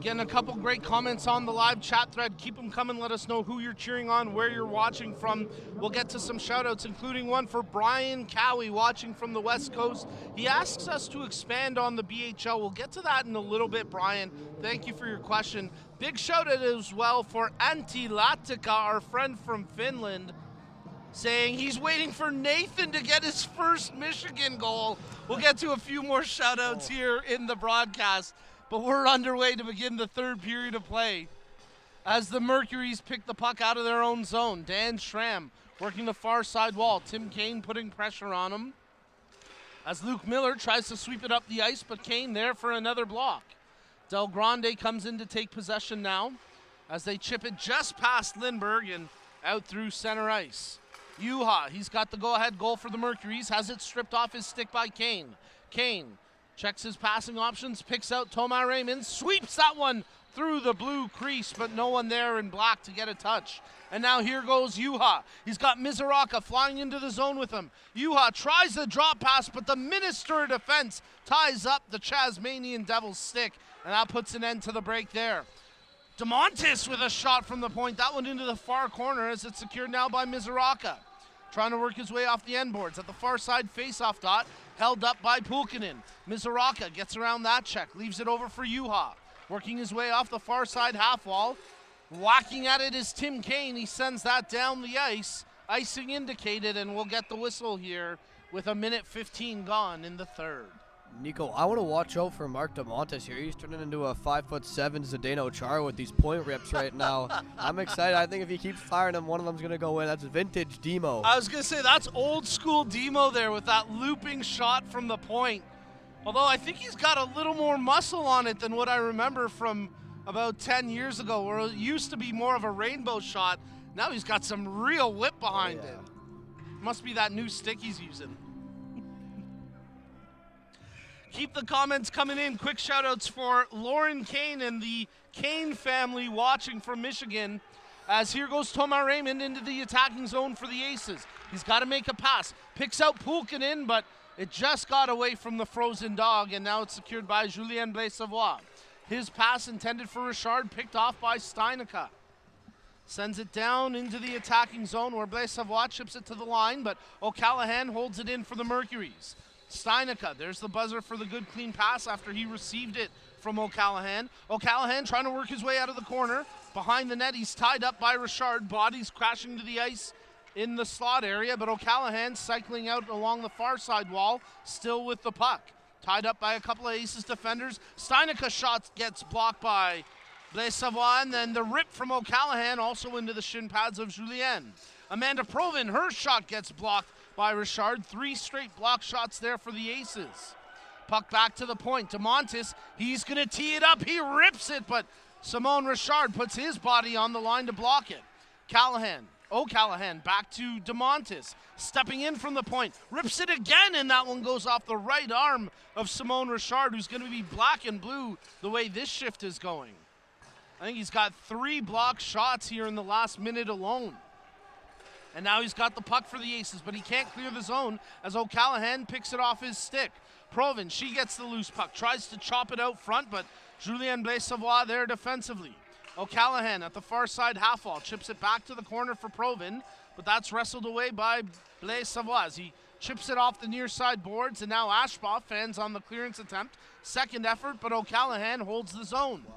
Getting a couple great comments on the live chat thread. Keep them coming. Let us know who you're cheering on, where you're watching from. We'll get to some shout-outs, including one for Brian Cowie watching from the West Coast. He asks us to expand on the BHL. We'll get to that in a little bit, Brian. Thank you for your question. Big shout-out as well for Antti Latika, our friend from Finland, saying he's waiting for Nathan to get his first Michigan goal. We'll get to a few more shout-outs here in the broadcast. But we're underway to begin the third period of play as the Mercuries pick the puck out of their own zone. Dan Schramm working the far side wall. Tim Kane putting pressure on him as Luke Miller tries to sweep it up the ice, but Kane there for another block. Del Grande comes in to take possession now as they chip it just past Lindbergh and out through center ice. Yuha, he's got the go-ahead goal for the Mercuries, has it stripped off his stick by Kane. Kane checks his passing options, picks out Thomas Raymond, sweeps that one through the blue crease, but no one there in black to get a touch. And now here goes Yuha. He's got Mizoraka flying into the zone with him. Yuha tries the drop pass, but the Minister defense ties up the Tasmanian Devil's stick, and that puts an end to the break there. DeMontis with a shot from the point. That one into the far corner as it's secured now by Mizoraka. Trying to work his way off the end boards at the far side face-off dot, held up by Pulkkinen. Mizoraka gets around that check, leaves it over for Yuha. Working his way off the far side half wall. Whacking at it is Tim Kane. He sends that down the ice. Icing indicated, and we'll get the whistle here with 1:15 gone in the third. Nico, I want to watch out for Mark DeMontis here. He's turning into a 5'7" Zdeno Chara with these point rips right now. I'm excited. I think if he keeps firing them, one of them's going to go in. That's vintage Demo. I was going to say, that's old school Demo there with that looping shot from the point. Although I think he's got a little more muscle on it than what I remember from about 10 years ago, where it used to be more of a rainbow shot. Now he's got some real whip behind it. Must be that new stick he's using. Keep the comments coming in. Quick shout-outs for Lauren Kane and the Kane family watching from Michigan. As here goes Thomas Raymond into the attacking zone for the Aces. He's got to make a pass. Picks out Pulkkinen, but it just got away from the frozen dog, and now it's secured by Julien Blais-Savoie. His pass intended for Richard, picked off by Steinica. Sends it down into the attacking zone where Blais-Savoie chips it to the line, but O'Callahan holds it in for the Mercuries. Steinica, there's the buzzer for the good clean pass after he received it from O'Callahan. O'Callahan trying to work his way out of the corner. Behind the net, he's tied up by Richard. Bodies crashing to the ice in the slot area, but O'Callahan cycling out along the far side wall, still with the puck. Tied up by a couple of Aces defenders. Steinica shot gets blocked by Blais-Savoie, and then the rip from O'Callahan also into the shin pads of Julien. Amanda Provin, her shot gets blocked by Richard. 3 straight block shots there for the Aces. Puck back to the point. DeMontis, he's going to tee it up. He rips it, but Simone Richard puts his body on the line to block it. O'Callahan back to DeMontis. Stepping in from the point. Rips it again, and that one goes off the right arm of Simone Richard, who's going to be black and blue the way this shift is going. I think he's got 3 block shots here in the last minute alone. And now he's got the puck for the Aces, but he can't clear the zone as O'Callahan picks it off his stick. Provin, she gets the loose puck, tries to chop it out front, but Julien Blais-Savoie there defensively. O'Callahan at the far side half wall, chips it back to the corner for Provin, but that's wrestled away by Blais-Savoie as he chips it off the near side boards, and now Ashbaugh fans on the clearance attempt. Second effort, but O'Callahan holds the zone. Wow.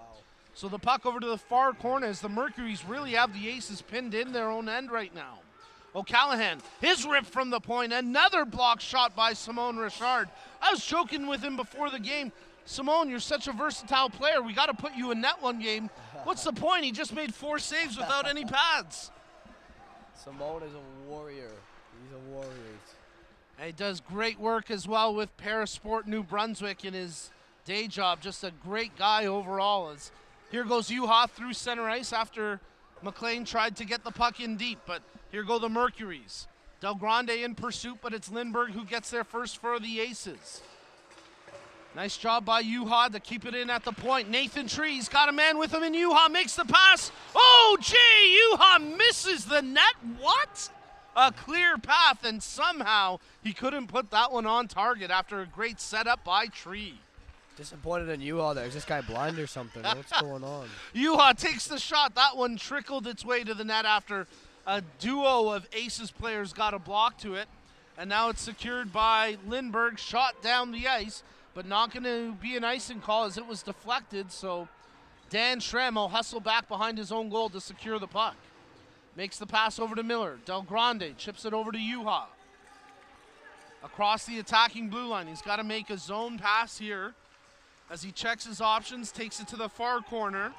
So the puck over to the far corner as the Mercuries really have the Aces pinned in their own end right now. O'Callahan, his rip from the point. Another block shot by Simone Richard. I was joking with him before the game. Simone, you're such a versatile player. We got to put you in net one game. What's the point? He just made 4 saves without any pads. Simone is a warrior. He's a warrior. And he does great work as well with Parasport New Brunswick in his day job. Just a great guy overall. As here goes Juha through center ice after McLean tried to get the puck in deep. But here go the Mercuries. Del Grande in pursuit, but it's Lindbergh who gets there first for the Aces. Nice job by Juha to keep it in at the point. Nathan Tree's got a man with him, and Juha makes the pass. Oh, gee, Juha misses the net. What? A clear path, and somehow he couldn't put that one on target after a great setup by Tree. Disappointed in Juha there. Is this guy blind or something? What's going on? Juha takes the shot. That one trickled its way to the net after a duo of Aces players got a block to it. And now it's secured by Lindbergh, shot down the ice. But not going to be an icing call as it was deflected, so Dan Schramm will hustle back behind his own goal to secure the puck. Makes the pass over to Miller. Del Grande chips it over to Juha. Across the attacking blue line, he's got to make a zone pass here as he checks his options, takes it to the far corner.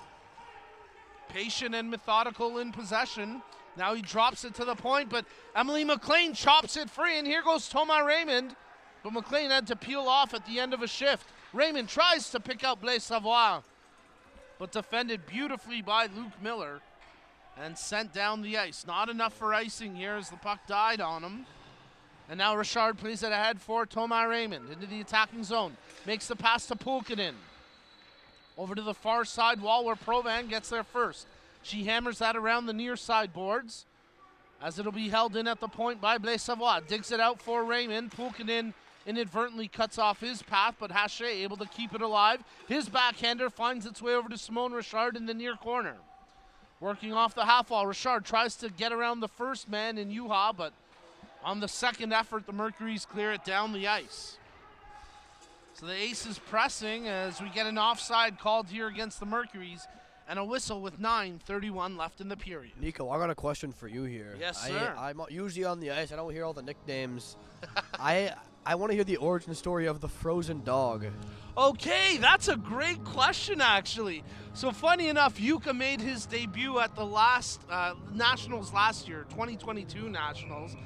Patient and methodical in possession. Now he drops it to the point, but Emily McLean chops it free, and here goes Thomas Raymond. But McLean had to peel off at the end of a shift. Raymond tries to pick out Blaise Savoie, but defended beautifully by Luke Miller and sent down the ice. Not enough for icing here as the puck died on him. And now Richard plays it ahead for Thomas Raymond into the attacking zone. Makes the pass to Pulkkinen. Over to the far side wall where Provan gets there first. She hammers that around the near side boards as it'll be held in at the point by Blaise Savoie. Digs it out for Raymond. Pulkkinen inadvertently cuts off his path, but Hache able to keep it alive. His backhander finds its way over to Simone Richard in the near corner. Working off the half wall, Richard tries to get around the first man in Juha, but on the second effort, the Mercuries clear it down the ice. So the Aces pressing as we get an offside called here against the Mercuries, and a whistle with 9:31 left in the period. Nico, I got a question for you here. Yes, sir. I'm usually on the ice. I don't hear all the nicknames. I want to hear the origin story of the frozen dog. Okay, that's a great question, actually. So funny enough, Yuka made his debut at the last Nationals last year, 2022 Nationals.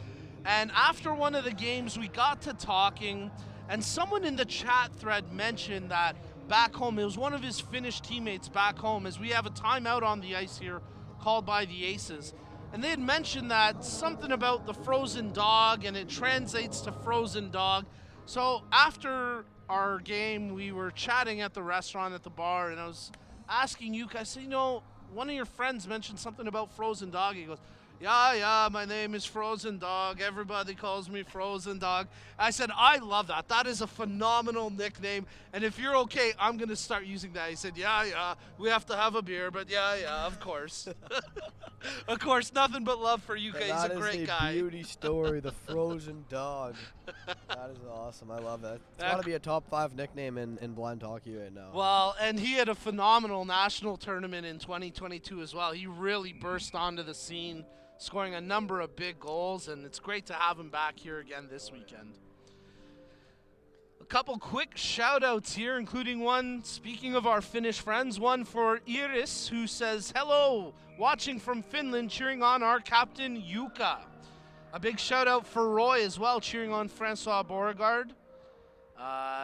And after one of the games, we got to talking, and someone in the chat thread mentioned that back home, it was one of his Finnish teammates back home, as we have a timeout on the ice here called by the Aces. And they had mentioned that something about the frozen dog, and it translates to frozen dog. So after our game, we were chatting at the restaurant at the bar, and I was asking Yuka, I said, you know, one of your friends mentioned something about frozen dog. He goes, yeah, my name is Frozen Dog. Everybody calls me Frozen Dog. I said, I love that. That is a phenomenal nickname. And if you're okay, I'm going to start using that. He said, yeah, we have to have a beer, but yeah, of course. Of course, nothing but love for you guys. He's a great guy. That is a beauty story, the Frozen Dog. That is awesome. I love that. It's got to be a top 5 nickname in blind hockey right now. Well, and he had a phenomenal national tournament in 2022 as well. He really burst onto the scene, scoring a number of big goals, and it's great to have him back here again this weekend. A couple quick shout-outs here, including one, speaking of our Finnish friends, one for Iris, who says, hello, watching from Finland, cheering on our captain, Yuka. A big shout-out for Roy as well, cheering on Francois Beauregard.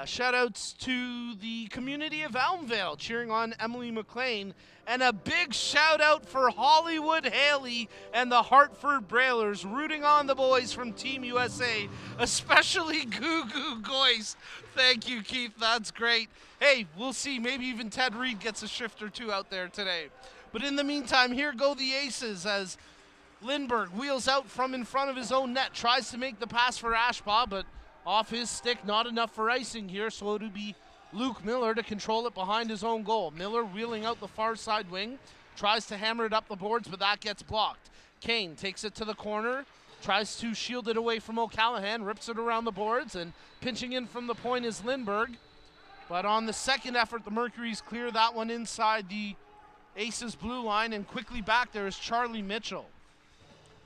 Shout-outs to the community of Elmvale, cheering on Emily McLean. And a big shout-out for Hollywood Haley and the Hartford Brailers, rooting on the boys from Team USA, especially Goo Goo Goyce. Thank you, Keith. That's great. Hey, we'll see. Maybe even Ted Reed gets a shift or two out there today. But in the meantime, here go the Aces as Lindbergh wheels out from in front of his own net, tries to make the pass for Ashpaw, but off his stick, not enough for icing here, so it'll be Luke Miller to control it behind his own goal. Miller wheeling out the far side wing, tries to hammer it up the boards, but that gets blocked. Kane takes it to the corner, tries to shield it away from O'Callahan, rips it around the boards, and pinching in from the point is Lindbergh. But on the second effort, the Mercuries clear that one inside the Aces blue line, and quickly back there is Charlie Mitchell.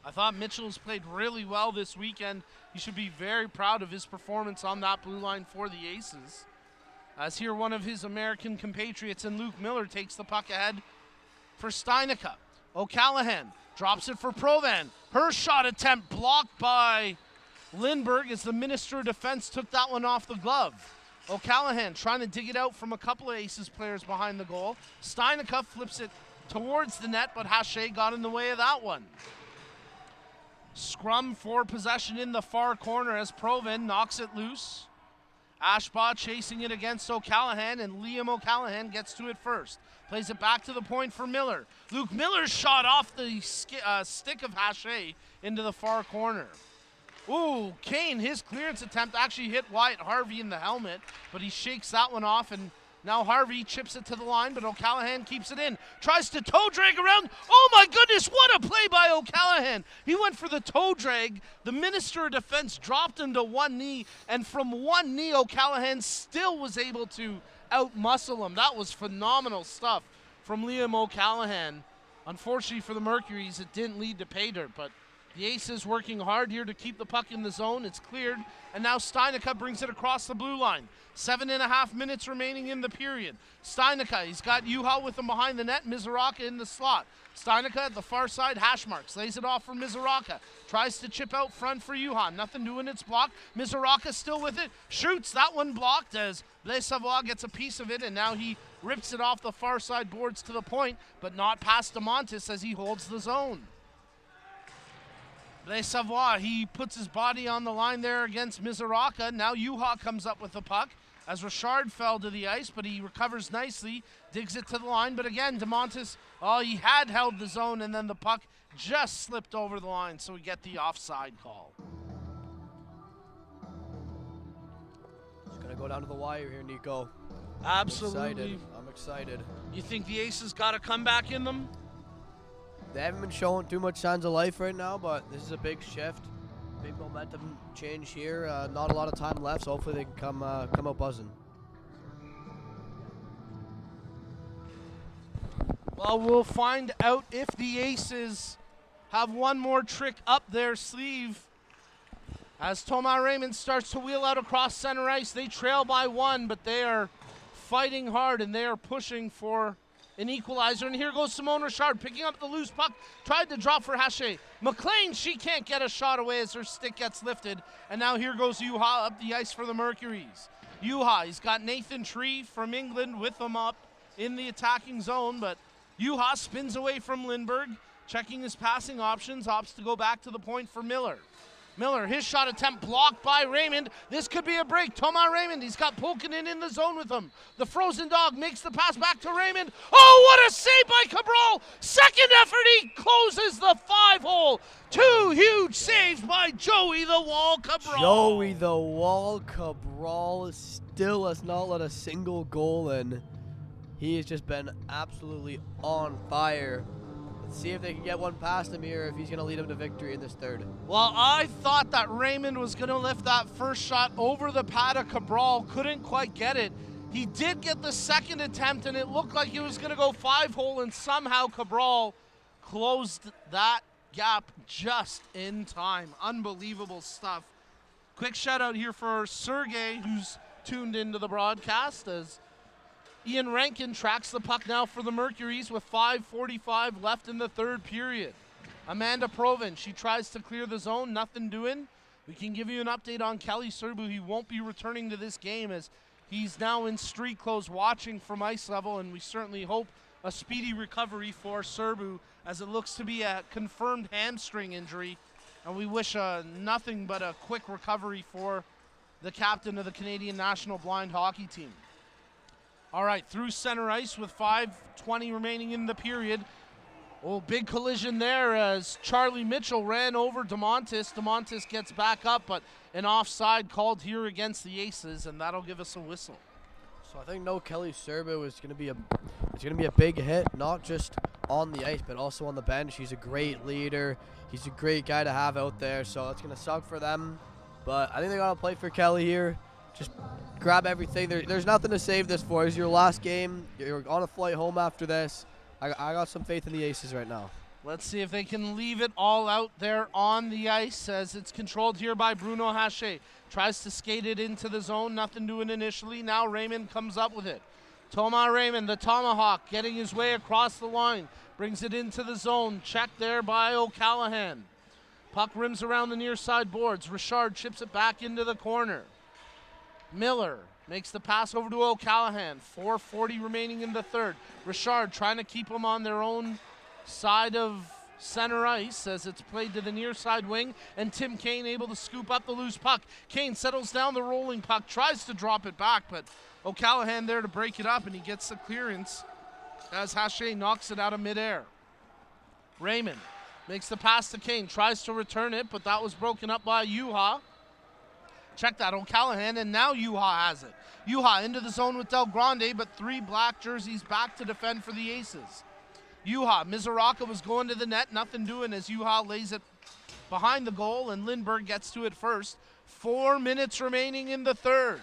I thought Mitchell's played really well this weekend. He should be very proud of his performance on that blue line for the Aces. As here, one of his American compatriots and Luke Miller takes the puck ahead for Steinicke. O'Callahan drops it for Provan. Her shot attempt blocked by Lindbergh as the Minister of Defense took that one off the glove. O'Callahan trying to dig it out from a couple of Aces players behind the goal. Steinicke flips it towards the net, but Hache got in the way of that one. Scrum for possession in the far corner as Provan knocks it loose. Ashbaugh chasing it against O'Callahan, and Liam O'Callahan gets to it first. Plays it back to the point for Miller. Luke Miller's shot off the stick of Hache into the far corner. Ooh, Kane, his clearance attempt actually hit Wyatt Harvey in the helmet, but he shakes that one off, and now Harvey chips it to the line, but O'Callahan keeps it in. Tries to toe drag around. Oh my goodness, what a play by O'Callahan. He went for the toe drag. The Minister of Defense dropped him to one knee, and from one knee, O'Callahan still was able to out-muscle him. That was phenomenal stuff from Liam O'Callahan. Unfortunately for the Mercuries, it didn't lead to pay dirt, but the Aces working hard here to keep the puck in the zone. It's cleared, and now Steinicke brings it across the blue line. 7.5 minutes remaining in the period. Steinicke, he's got Juha with him behind the net, Mizoraka in the slot. Steinicke at the far side, hash marks, lays it off for Mizoraka. Tries to chip out front for Juha. Nothing doing, it's blocked. Mizoraka still with it, shoots, that one blocked as Blaise Savoie gets a piece of it, and now he rips it off the far side boards to the point, but not past DeMontis as he holds the zone. Blaise Savoie, he puts his body on the line there against Mizoraka. Now Juha comes up with the puck as Richard fell to the ice, but he recovers nicely, digs it to the line. But again, DeMontis, he had held the zone, and then the puck just slipped over the line, so we get the offside call. Just going to go down to the wire here, Nico. Absolutely. I'm excited. You think the Aces got a comeback in them? They haven't been showing too much signs of life right now, but this is a big shift, big momentum change here. Not a lot of time left, so hopefully they can come out buzzing. Well, we'll find out if the Aces have one more trick up their sleeve. As Thomas Raymond starts to wheel out across center ice, they trail by one, but they are fighting hard and they are pushing for an equalizer. And here goes Simone Richard picking up the loose puck. Tried to drop for Hache. McLean, she can't get a shot away as her stick gets lifted. And now here goes Juha up the ice for the Mercuries. Juha, he's got Nathan Tree from England with him up in the attacking zone. But Juha spins away from Lindbergh, checking his passing options, opts to go back to the point for Miller. Miller, his shot attempt blocked by Raymond. This could be a break. Thomas Raymond, he's got Pulkkinen in the zone with him. The frozen dog makes the pass back to Raymond. Oh, what a save by Cabral. Second effort, he closes the 5-hole. Two huge saves by Joey the Wall Cabral. Joey the Wall Cabral still has not let a single goal in. He has just been absolutely on fire. Let's see if they can get one past him here, if he's going to lead him to victory in this third. Well, I thought that Raymond was going to lift that first shot over the pad of Cabral. Couldn't quite get it. He did get the second attempt, and it looked like he was going to go 5-hole, and somehow Cabral closed that gap just in time. Unbelievable stuff. Quick shout out here for Sergey, who's tuned into the broadcast, as Ian Rankin tracks the puck now for the Mercuries with 5:45 left in the third period. Amanda Provan, she tries to clear the zone, nothing doing. We can give you an update on Kelly Serbu. He won't be returning to this game as he's now in street clothes watching from ice level, and we certainly hope a speedy recovery for Serbu as it looks to be a confirmed hamstring injury, and we wish nothing but a quick recovery for the captain of the Canadian national blind hockey team. All right, through center ice with 5:20 remaining in the period. Oh, big collision there as Charlie Mitchell ran over DeMontis. DeMontis gets back up, but an offside called here against the Aces, and that'll give us a whistle. So I think no Kelly Serbu is going to be a big hit, not just on the ice, but also on the bench. He's a great leader. He's a great guy to have out there, so it's going to suck for them. But I think they got to play for Kelly here. Just grab everything. There's nothing to save this for. It's your last game. You're on a flight home after this. I got some faith in the Aces right now. Let's see if they can leave it all out there on the ice as it's controlled here by Bruno Haché. Tries to skate it into the zone, nothing doing initially. Now Raymond comes up with it. Thomas Raymond, the Tomahawk, getting his way across the line. Brings it into the zone, checked there by O'Callaghan. Puck rims around the near side boards. Richard chips it back into the corner. Miller makes the pass over to O'Callaghan. 4:40 remaining in the third. Richard trying to keep them on their own side of center ice as it's played to the near side wing, and Tim Kane able to scoop up the loose puck. Kane settles down the rolling puck, tries to drop it back, but O'Callaghan there to break it up, and he gets the clearance as Haché knocks it out of midair. Raymond makes the pass to Kane, tries to return it, but that was broken up by Juha. Check that, O'Callaghan, and now Juha has it. Juha into the zone with Del Grande, but 3 black jerseys back to defend for the Aces. Juha, Mizoraka was going to the net, nothing doing as Juha lays it behind the goal, and Lindbergh gets to it first. 4 minutes remaining in the third.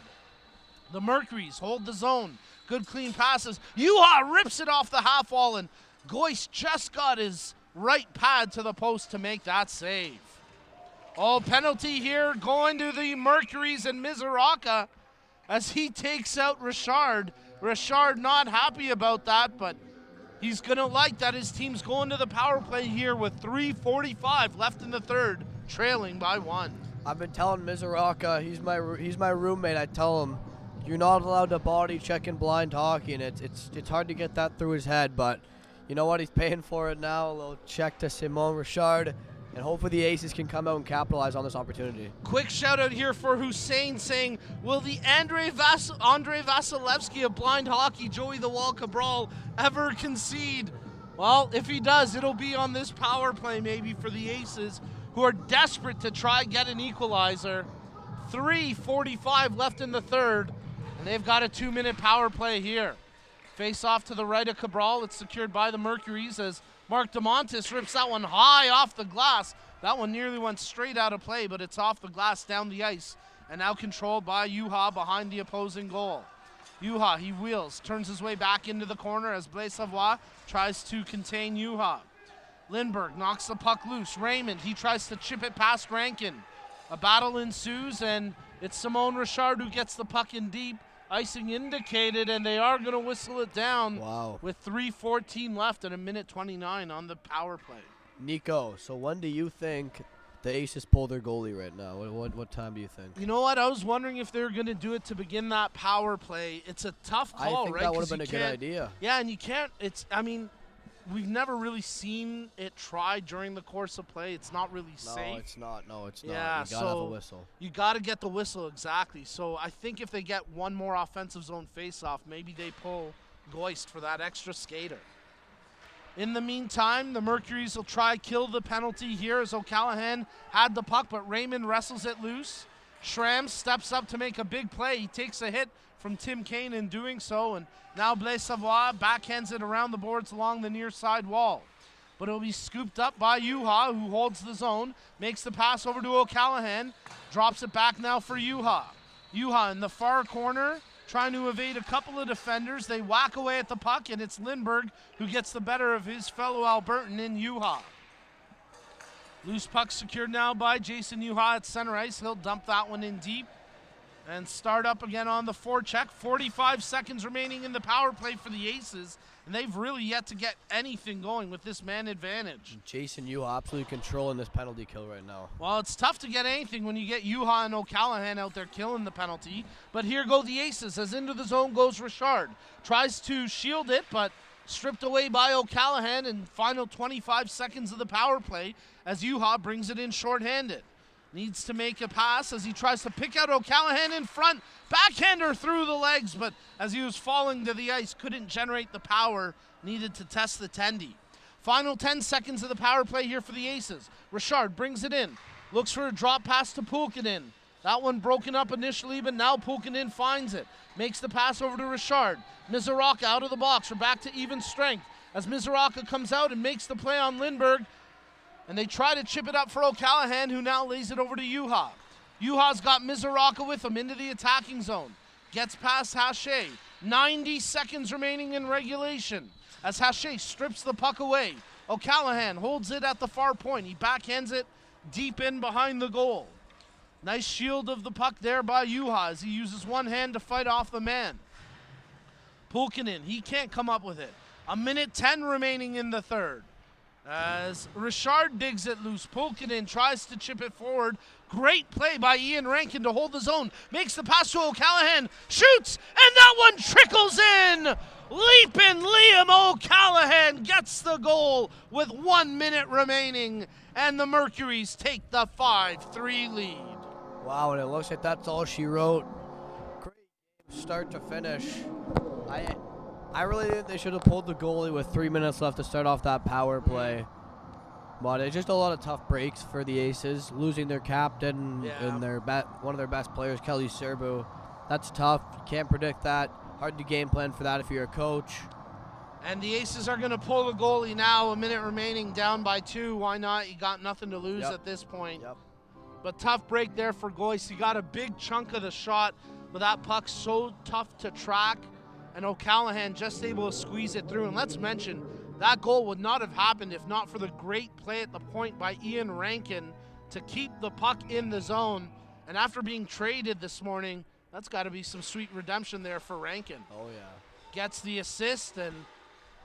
The Mercuries hold the zone. Good clean passes. Juha rips it off the half wall, and Goist just got his right pad to the post to make that save. Oh, penalty here going to the Mercuries and Mizoraka as he takes out Richard. Richard not happy about that, but he's going to like that his team's going to the power play here with 3:45 left in the third, trailing by 1. I've been telling Mizoraka, he's my roommate. I tell him, you're not allowed to body check in blind hockey, and it's hard to get that through his head, but you know what? He's paying for it now. A little check to Simon Richard, and hopefully the Aces can come out and capitalize on this opportunity. Quick shout out here for Hussein saying, will the Andre Vasilevsky of blind hockey, Joey the Wall Cabral, ever concede? Well, if he does, it'll be on this power play maybe for the Aces, who are desperate to try get an equalizer. 3:45 left in the third, and they've got a 2-minute power play here. Face off to the right of Cabral. It's secured by the Mercuries as Mark DeMontis rips that one high off the glass. That one nearly went straight out of play, but it's off the glass down the ice, and now controlled by Juha behind the opposing goal. Juha, he wheels, turns his way back into the corner as Blaise Savoie tries to contain Juha. Lindbergh knocks the puck loose. Raymond, he tries to chip it past Rankin. A battle ensues, and it's Simon Richard who gets the puck in deep. Icing indicated, and they are going to whistle it down. Wow. With 3:14 left and 1:29 on the power play. Nico, so when do you think the Aces pull their goalie right now? What time do you think? You know what? I was wondering if they were going to do it to begin that power play. It's a tough call, right? I think that would have been a good idea. Yeah, and you can't. We've never really seen it tried during the course of play. It's not really safe. No, it's not. No, it's yeah, not. You gotta have a whistle. You got to get the whistle, exactly. So I think if they get one more offensive zone faceoff, maybe they pull Goist for that extra skater. In the meantime, the Mercuries will try kill the penalty here as O'Callaghan had the puck, but Raymond wrestles it loose. Schramm steps up to make a big play. He takes a hit from Tim Kane in doing so, and now Blaise Savoie backhands it around the boards along the near side wall. But it'll be scooped up by Juha, who holds the zone, makes the pass over to O'Callaghan, drops it back now for Juha. Juha in the far corner, trying to evade a couple of defenders. They whack away at the puck, and it's Lindbergh who gets the better of his fellow Albertan in Juha. Loose puck secured now by Jason Juha at center ice. He'll dump that one in deep and start up again on the forecheck. 45 seconds remaining in the power play for the Aces, and they've really yet to get anything going with this man advantage. Jason Juha absolutely controlling this penalty kill right now. Well, it's tough to get anything when you get Juha and O'Callaghan out there killing the penalty, but here go the Aces as into the zone goes Richard. Tries to shield it, but stripped away by O'Callaghan in final 25 seconds of the power play as Juha brings it in shorthanded. Needs to make a pass as he tries to pick out O'Callaghan in front. Backhander through the legs, but as he was falling to the ice, couldn't generate the power needed to test the tendy. Final 10 seconds of the power play here for the Aces. Richard brings it in. Looks for a drop pass to Pulkkinen. That one broken up initially, but now Pulkkinen finds it. Makes the pass over to Richard. Mizoraka out of the box. We're back to even strength as Mizoraka comes out and makes the play on Lindbergh. And they try to chip it up for O'Callaghan, who now lays it over to Juha. Juha's got Mizoraka with him into the attacking zone. Gets past Haché. 90 seconds remaining in regulation as Haché strips the puck away. O'Callahan holds it at the far point. He backhands it deep in behind the goal. Nice shield of the puck there by Juha as he uses one hand to fight off the man. Pulkkinen, he can't come up with it. 1:10 remaining in the third. As Richard digs it loose, Pulkkinen tries to chip it forward. Great play by Ian Rankin to hold the zone. Makes the pass to O'Callahan. Shoots, and that one trickles in. Leaping Liam O'Callahan gets the goal with 1 minute remaining. And the Mercuries take the 5-3 lead. Wow, and it looks like that's all she wrote. Great game, start to finish. I really think they should have pulled the goalie with 3 minutes left to start off that power play. But it's just a lot of tough breaks for the Aces, losing their captain and one of their best players, Kelly Serbu. That's tough. You can't predict that. Hard to game plan for that if you're a coach. And the Aces are going to pull the goalie now. 1 minute remaining, down by 2. Why not? You got nothing to lose at this point. Yep. But tough break there for Goyce. He got a big chunk of the shot, but that puck's so tough to track. And O'Callahan just able to squeeze it through. And let's mention, that goal would not have happened if not for the great play at the point by Ian Rankin to keep the puck in the zone. And after being traded this morning, that's got to be some sweet redemption there for Rankin. Oh, yeah. Gets the assist and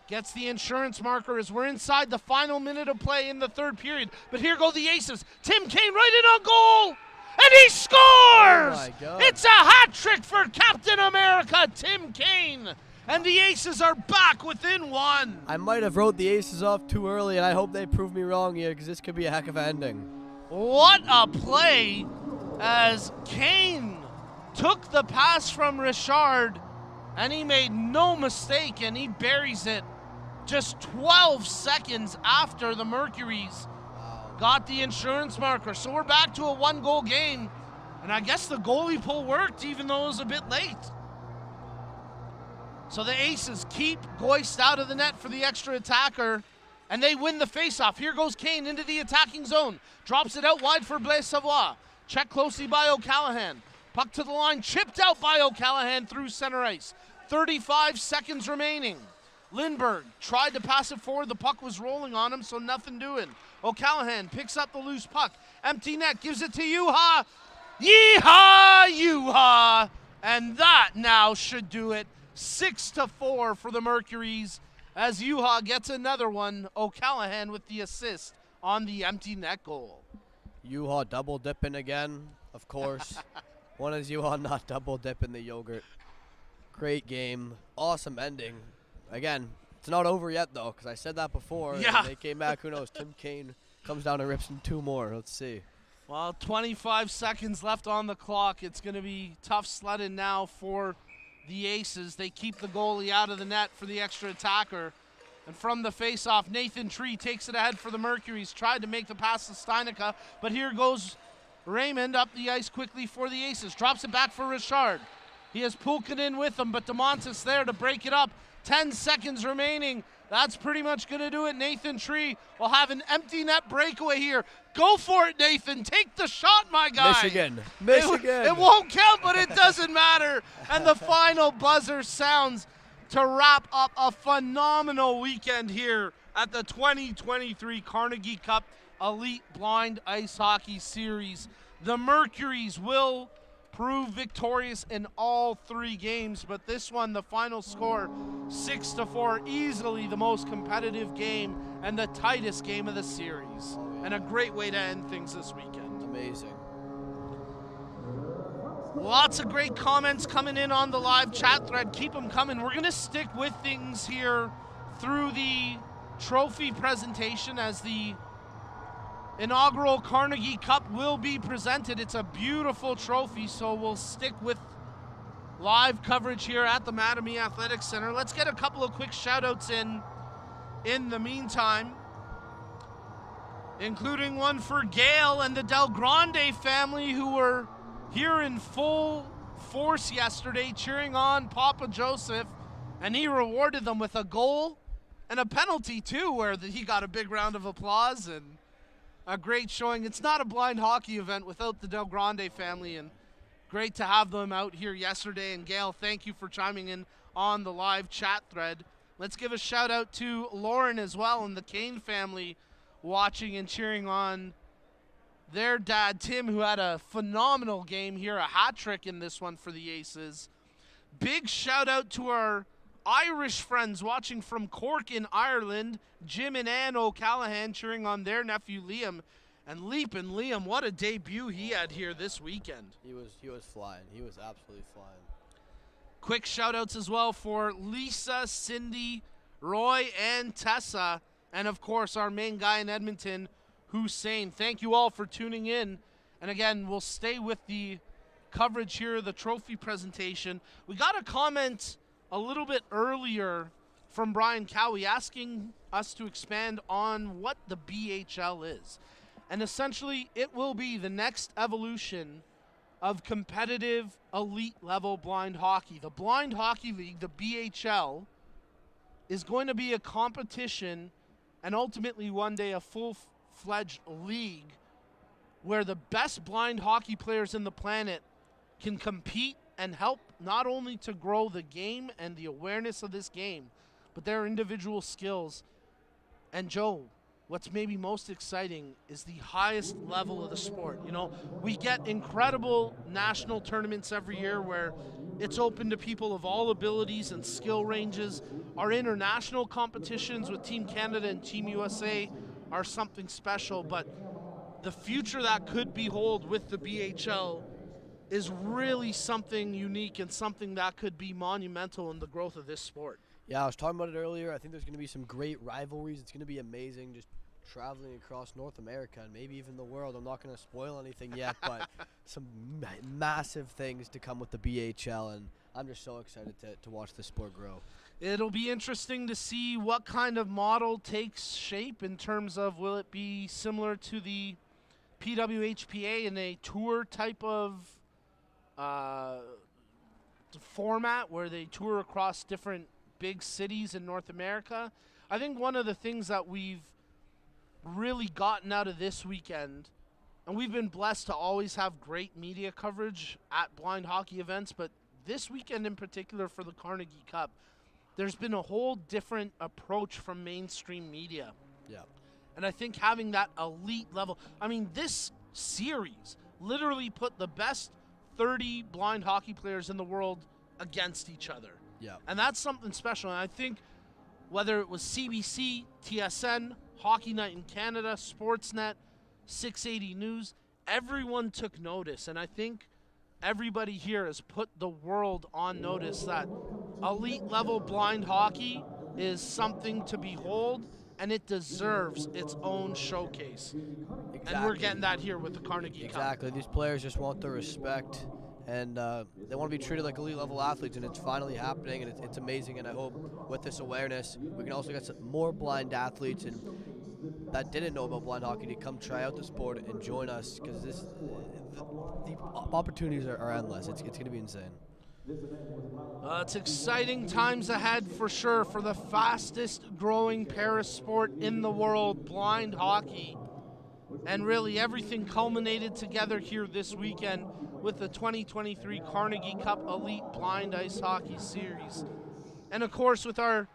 gets the insurance marker as we're inside the final minute of play in the third period. But here go the Aces. Tim Kane right in on goal. And he scores! Oh my God. It's a hat trick for Captain America, Tim Kane. And the Aces are back within 1. I might have wrote the Aces off too early, and I hope they prove me wrong here because this could be a heck of an ending. What a play as Kane took the pass from Richard, and he made no mistake, and he buries it just 12 seconds after the Mercuries got the insurance marker. So we're back to a 1-goal game. And I guess the goalie pull worked even though it was a bit late. So the Aces keep Goyce out of the net for the extra attacker. And they win the faceoff. Here goes Kane into the attacking zone. Drops it out wide for Blaise Savoie. Checked closely by O'Callahan. Puck to the line. Chipped out by O'Callahan through center ice. 35 seconds remaining. Lindbergh tried to pass it forward. The puck was rolling on him, so nothing doing. O'Callahan picks up the loose puck. Empty net, gives it to Juha. Yeehaw, Juha! And that now should do it. 6-4 for the Mercuries as Juha gets another one. O'Callahan with the assist on the empty net goal. Juha double dipping again, of course. When is Juha not double dipping the yogurt? Great game. Awesome ending. Again, it's not over yet, though, because I said that before. Yeah. And they came back. Who knows? Tim Kane comes down and rips in 2 more. Let's see. Well, 25 seconds left on the clock. It's going to be tough sledding now for the Aces. They keep the goalie out of the net for the extra attacker. And from the faceoff, Nathan Tree takes it ahead for the Mercuries. Tried to make the pass to Steinicke, but here goes Raymond up the ice quickly for the Aces. Drops it back for Richard. He has Pulkkinen with him, but DeMontis there to break it up. 10 seconds remaining. That's pretty much going to do it. Nathan Tree will have an empty net breakaway here. Go for it, Nathan. Take the shot, my guy. Michigan. It won't count, but it doesn't matter. And the final buzzer sounds to wrap up a phenomenal weekend here at the 2023 Carnegie Cup Elite Blind Ice Hockey Series. The Mercuries will prove victorious in all 3 games, but this one, the final score, 6-4, easily the most competitive game and the tightest game of the series. And a great way to end things this weekend. Amazing. Lots of great comments coming in on the live chat thread. Keep them coming. We're going to stick with things here through the trophy presentation as the inaugural Carnegie Cup will be presented. It's a beautiful trophy, so we'll stick with live coverage here at the Mattamy Athletic Center. Let's get a couple of quick shout-outs in the meantime, including one for Gail and the Del Grande family who were here in full force yesterday cheering on Papa Joseph, and he rewarded them with a goal and a penalty too, where he got a big round of applause and a great showing. It's not a blind hockey event without the Del Grande family, and great to have them out here yesterday. And Gail, thank you for chiming in on the live chat thread. Let's give a shout out to Lauren as well and the Kane family watching and cheering on their dad, Tim, who had a phenomenal game here, a hat trick in this one for the Aces. Big shout out to our Irish friends watching from Cork in Ireland, Jim and Ann O'Callahan cheering on their nephew Liam. And Leapin' Liam, what a debut he had here this weekend. He was flying. He was absolutely flying. Quick shout-outs as well for Lisa, Cindy, Roy, and Tessa. And, of course, our main guy in Edmonton, Hussein. Thank you all for tuning in. And, again, we'll stay with the coverage here, the trophy presentation. We got a comment a little bit earlier from Brian Cowie asking us to expand on what the BHL is. And, essentially, it will be the next evolution of competitive elite-level blind hockey. The Blind Hockey League, the BHL, is going to be a competition and ultimately one day a full-fledged league where the best blind hockey players in the planet can compete and help not only to grow the game and the awareness of this game, but their individual skills. And Joe, what's maybe most exciting is the highest level of the sport. You know, we get incredible national tournaments every year where it's open to people of all abilities and skill ranges. Our international competitions with Team Canada and Team USA are something special, but the future that could behold with the BHL is really something unique and something that could be monumental in the growth of this sport. Yeah, I was talking about it earlier. I think there's going to be some great rivalries. It's going to be amazing just traveling across North America and maybe even the world. I'm not going to spoil anything yet, but some massive things to come with the BHL, and I'm just so excited to watch the sport grow. It'll be interesting to see what kind of model takes shape in terms of, will it be similar to the PWHPA in a tour type of format where they tour across different big cities in North America. I think one of the things that we've really gotten out of this weekend, and we've been blessed to always have great media coverage at blind hockey events, but this weekend in particular for the Carnegie Cup, there's been a whole different approach from mainstream media. Yeah. And I think having that elite level, I mean, this series literally put the best 30 blind hockey players in the world against each other. Yeah. And that's something special. And I think whether it was CBC, TSN, Hockey Night in Canada, Sportsnet, 680 News, everyone took notice. And I think everybody here has put the world on notice that elite level blind hockey is something to behold, and it deserves its own showcase. Exactly. And we're getting that here with the Carnegie Cup. Exactly. These players just want the respect, and they want to be treated like elite-level athletes, and it's finally happening, and it's amazing. And I hope with this awareness, we can also get some more blind athletes and that didn't know about blind hockey to come try out the sport and join us, because the opportunities are endless. It's going to be insane. It's exciting times ahead for sure for the fastest growing para sport in the world, blind hockey. And really everything culminated together here this weekend with the 2023 Carnegie Cup Elite Blind Ice Hockey Series. And of course with our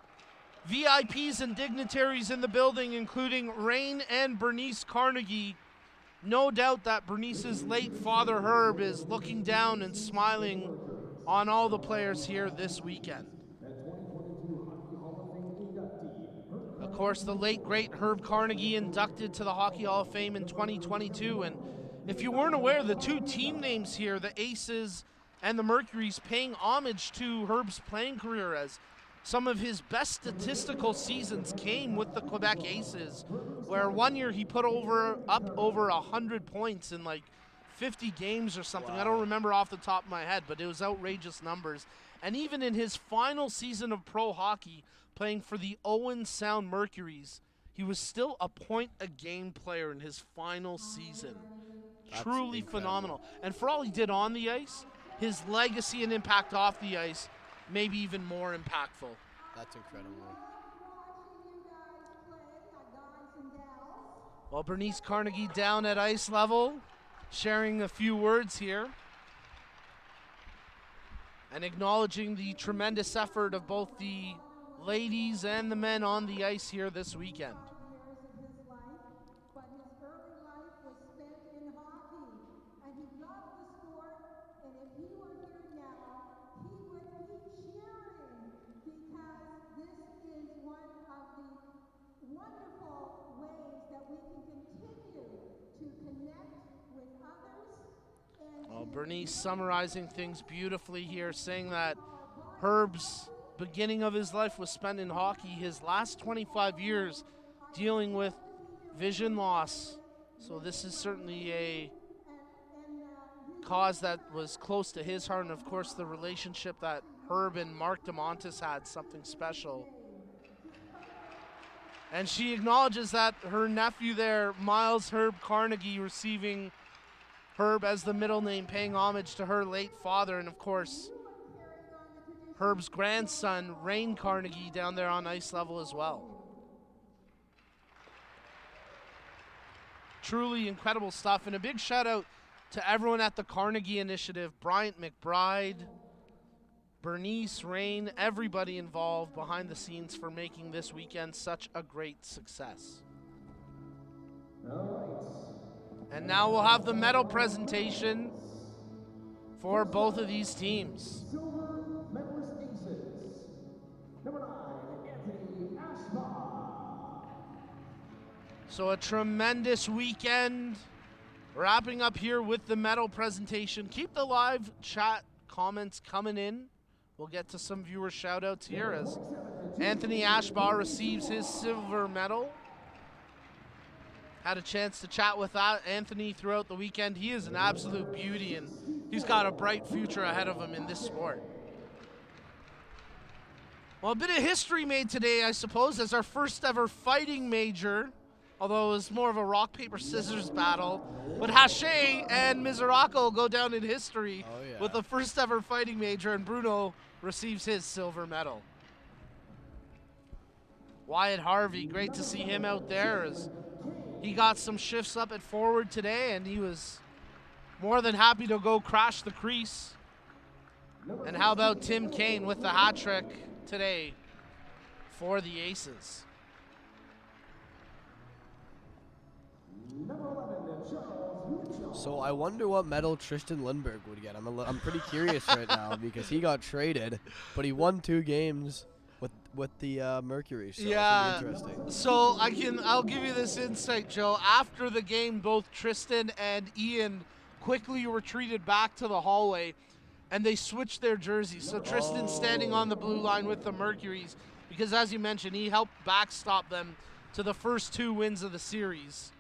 VIPs and dignitaries in the building, including Rain and Bernice Carnegie. No doubt that Bernice's late father Herb is looking down and smiling on all the players here this weekend. Of course, the late, great Herb Carnegie inducted to the Hockey Hall of Fame in 2022. And if you weren't aware, the two team names here, the Aces and the Mercuries, paying homage to Herb's playing career, as some of his best statistical seasons came with the Quebec Aces, where one year he put up over 100 points in like 50 games or something. Wow. I don't remember off the top of my head, but it was outrageous numbers. And even in his final season of pro hockey, playing for the Owen Sound Mercuries, he was still a point-a-game player in his final season. That's truly incredible. Phenomenal. And for all he did on the ice, his legacy and impact off the ice maybe even more impactful. That's incredible. Well, Bernice Carnegie down at ice level, sharing a few words here and acknowledging the tremendous effort of both the ladies and the men on the ice here this weekend. Well, Bernice summarizing things beautifully here, saying that Herb's beginning of his life was spent in hockey. His last 25 years dealing with vision loss. So this is certainly a cause that was close to his heart, and of course the relationship that Herb and Mark DeMontis had, something special. And she acknowledges that her nephew there, Miles Herb Carnegie, receiving Herb as the middle name, paying homage to her late father, and of course Herb's grandson, Rain Carnegie, down there on ice level as well. Truly incredible stuff, and a big shout out to everyone at the Carnegie Initiative, Bryant McBride, Bernice, Rain, everybody involved behind the scenes for making this weekend such a great success. And now we'll have the medal presentation for both of these teams. Silver medalist aces. Number 9, Anthony Ashbaugh. So a tremendous weekend. Wrapping up here with the medal presentation. Keep the live chat comments coming in. We'll get to some viewer shout outs here as Anthony Ashbaugh receives his silver medal. Had a chance to chat with Anthony throughout the weekend. He is an absolute beauty, and he's got a bright future ahead of him in this sport. Well, a bit of history made today, I suppose, as our first ever fighting major, although it was more of a rock, paper, scissors battle. But Haché and Mizorako go down in history with the first ever fighting major, and Bruno receives his silver medal. Wyatt Harvey, great to see him out there as he got some shifts up at forward today, and he was more than happy to go crash the crease. And how about Tim Kane with the hat trick today for the Aces? So I wonder what medal Tristan Lindberg would get. I'm pretty curious right now because he got traded, but he won 2 games with the Mercuries. So yeah. It's interesting. So I'll give you this insight, Joe. After the game, both Tristan and Ian quickly retreated back to the hallway, and they switched their jerseys. So Tristan's standing on the blue line with the Mercuries because, as you mentioned, he helped backstop them to the first 2 wins of the series.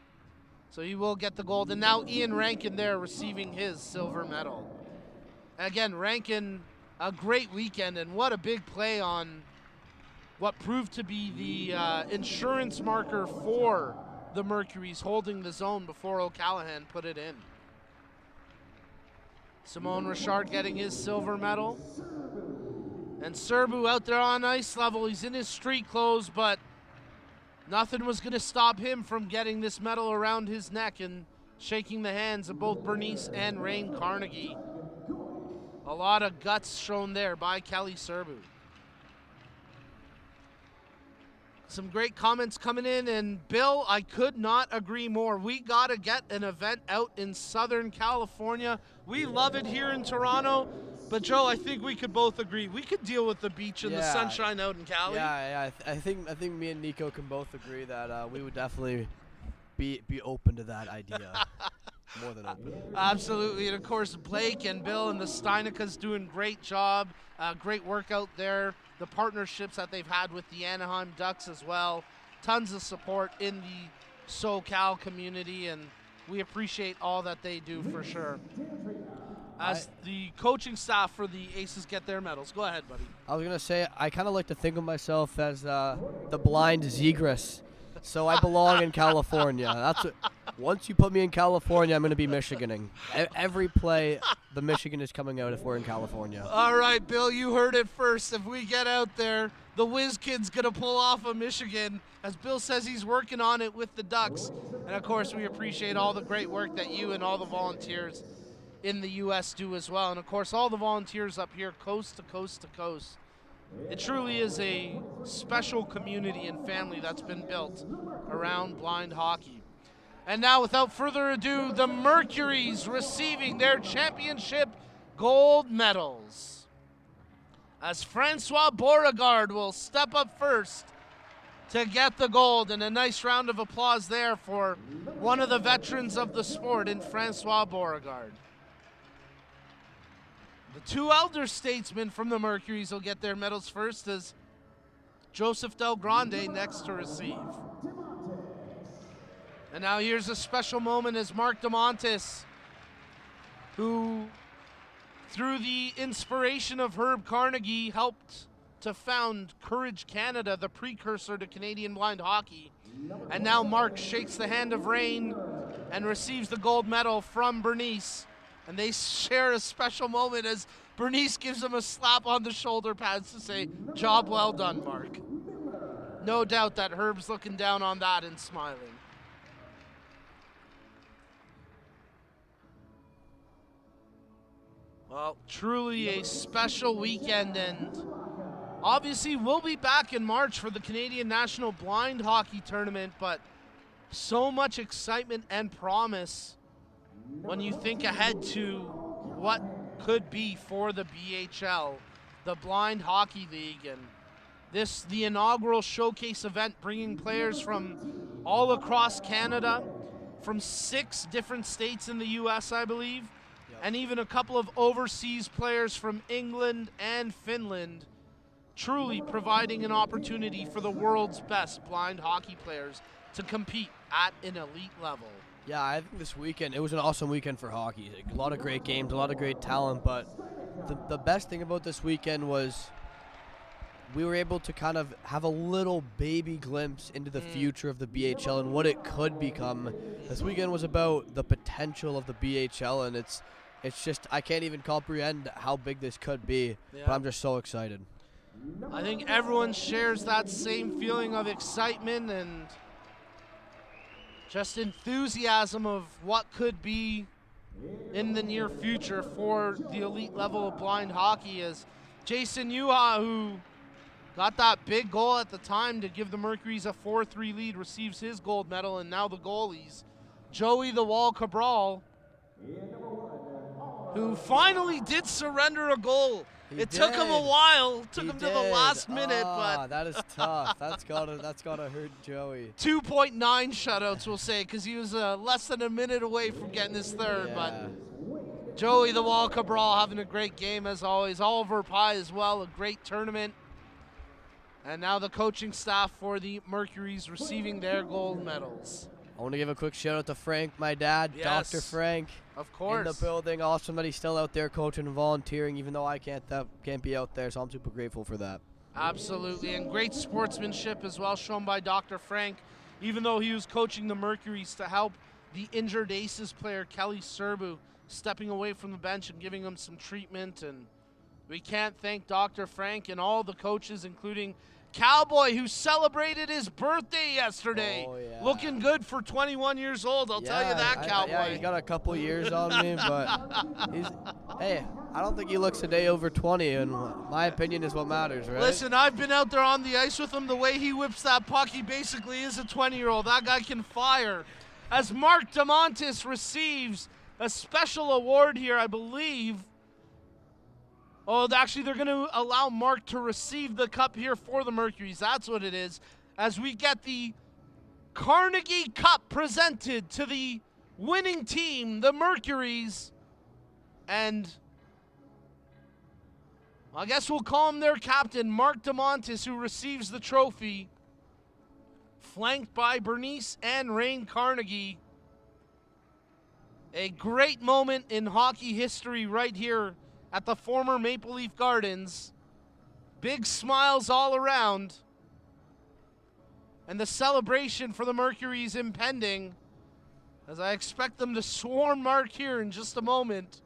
So he will get the gold. And now Ian Rankin there receiving his silver medal. Again, Rankin, a great weekend, and what a big play on what proved to be the insurance marker for the Mercuries, holding the zone before O'Callaghan put it in. Simone Richard getting his silver medal. And Serbu out there on ice level. He's in his street clothes, but nothing was going to stop him from getting this medal around his neck and shaking the hands of both Bernice and Rain Carnegie. A lot of guts shown there by Kelly Serbu. Some great comments coming in, and Bill, I could not agree more. We got to get an event out in Southern California. We love it here in Toronto, but Joe, I think we could both agree. We could deal with the beach and the sunshine out in Cali. Yeah, I think me and Nico can both agree that we would definitely be open to that idea. More than open. Absolutely, and of course Blake and Bill and the Steinicas doing great job. Great work out there. The partnerships that they've had with the Anaheim Ducks as well. Tons of support in the SoCal community, and we appreciate all that they do for sure. As the coaching staff for the Aces get their medals. Go ahead, buddy. I was going to say, I kind of like to think of myself as the blind Zegras. So I belong in California. Once you put me in California, I'm going to be Michiganing. Every play, the Michigan is coming out if we're in California. All right, Bill, you heard it first. If we get out there, the Whiz Kid's going to pull off of Michigan. As Bill says, he's working on it with the Ducks. And, of course, we appreciate all the great work that you and all the volunteers in the U.S. do as well. And, of course, all the volunteers up here coast to coast to coast it truly is a special community and family that's been built around blind hockey. And now, without further ado, the Mercuries receiving their championship gold medals, as Francois Beauregard will step up first to get the gold. And a nice round of applause there for one of the veterans of the sport in Francois Beauregard. The two elder statesmen from the Mercuries will get their medals first, as Joseph Del Grande next to receive. And now here's a special moment as Mark DeMontis, who, through the inspiration of Herb Carnegie, helped to found Courage Canada, the precursor to Canadian blind hockey. And now Mark shakes the hand of Rain and receives the gold medal from Bernice. And they share a special moment as Bernice gives him a slap on the shoulder pads to say, "Job well done, Mark." No doubt that Herb's looking down on that and smiling. Well, truly a special weekend, and obviously we'll be back in March for the Canadian National Blind Hockey Tournament, but so much excitement and promise when you think ahead to what could be for the BHL, the Blind Hockey League, and the inaugural showcase event, bringing players from all across Canada, from 6 different states in the US, I believe, and even a couple of overseas players from England and Finland, truly providing an opportunity for the world's best blind hockey players to compete at an elite level. Yeah, I think this weekend, it was an awesome weekend for hockey. Like, a lot of great games, a lot of great talent, but the best thing about this weekend was we were able to kind of have a little baby glimpse into the future of the BHL and what it could become. This weekend was about the potential of the BHL, and it's just, I can't even comprehend how big this could be, but I'm just so excited. I think everyone shares that same feeling of excitement and just enthusiasm of what could be in the near future for the elite level of blind hockey, as Jason Yuha, who got that big goal at the time to give the Mercuries a 4-3 lead, receives his gold medal. And now the goalies, Joey the Wall Cabral, who finally did surrender a goal. It took him a while, took him to the last minute, but that is tough. That's gotta hurt Joey. 2.9 shutouts, we'll say, because he was less than a minute away from getting his third. Yeah. But Joey the Wall Cabral having a great game as always. Oliver Pye as well, a great tournament. And now the coaching staff for the Mercuries receiving their gold medals. I want to give a quick shout out to Frank, my dad, Yes. Dr. Frank. Of course. In the building. Awesome that he's still out there coaching and volunteering, even though I can't be out there, so I'm super grateful for that. Absolutely, and great sportsmanship as well shown by Dr. Frank, even though he was coaching the Mercuries to help the injured Aces player Kelly Serbu, stepping away from the bench and giving him some treatment. And we can't thank Dr. Frank and all the coaches, including Cowboy, who celebrated his birthday yesterday. Oh, yeah. Looking good for 21 years old, I'll tell you that, Cowboy. Yeah, he's got a couple years on me, but hey, I don't think he looks a day over 20, and my opinion is what matters, right? Listen, I've been out there on the ice with him. The way he whips that puck, he basically is a 20-year-old. That guy can fire. As Mark DeMontis receives a special award here, I believe. Oh, actually, they're going to allow Mark to receive the cup here for the Mercuries. That's what it is. As we get the Carnegie Cup presented to the winning team, the Mercuries. And I guess we'll call him their captain, Mark DeMontis, who receives the trophy, flanked by Bernice and Rain Carnegie. A great moment in hockey history right here at the former Maple Leaf Gardens. Big smiles all around. And the celebration for the Mercuries impending, as I expect them to swarm Mark here in just a moment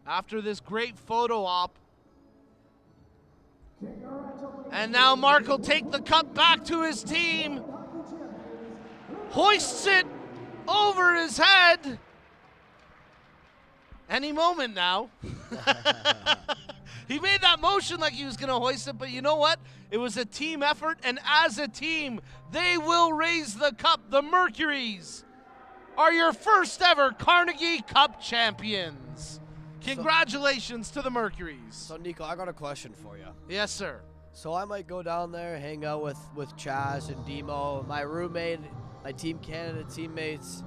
after this great photo op. And now Mark will take the cup back to his team, hoists it over his head. Any moment now. He made that motion like he was going to hoist it, but you know what? It was a team effort, and as a team, they will raise the cup. The Mercuries are your first ever Carnegie Cup champions. Congratulations to the Mercuries. So, Nico, I got a question for you. Yes, sir. So I might go down there, hang out with Chaz and Demo, my roommate, my Team Canada teammates.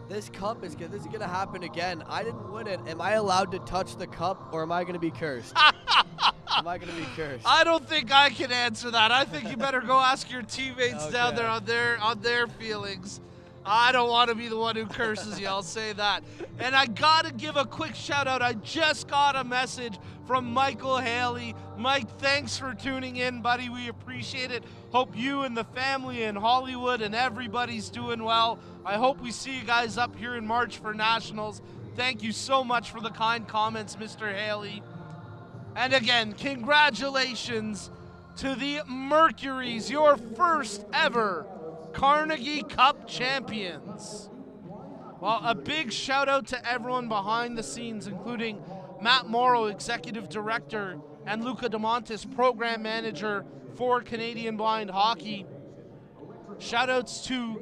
This cup is good. This is gonna happen again. I didn't win it. Am I allowed to touch the cup, or am I gonna be cursed? Am I gonna be cursed? I don't think I can answer that. I think you better go ask your teammates down Okay. there on their feelings. I don't want to be the one who curses you, I'll say that. And I got to give a quick shout out. I just got a message from Michael Haley. Mike, thanks for tuning in, buddy. We appreciate it. Hope you and the family in Hollywood and everybody's doing well. I hope we see you guys up here in March for Nationals. Thank you so much for the kind comments, Mr. Haley. And again, congratulations to the Mercuries, your first ever Carnegie Cup champions. Well, a big shout out to everyone behind the scenes, including Matt Morrow, Executive Director, and Luca DeMontis, Program Manager for Canadian Blind Hockey. Shout outs to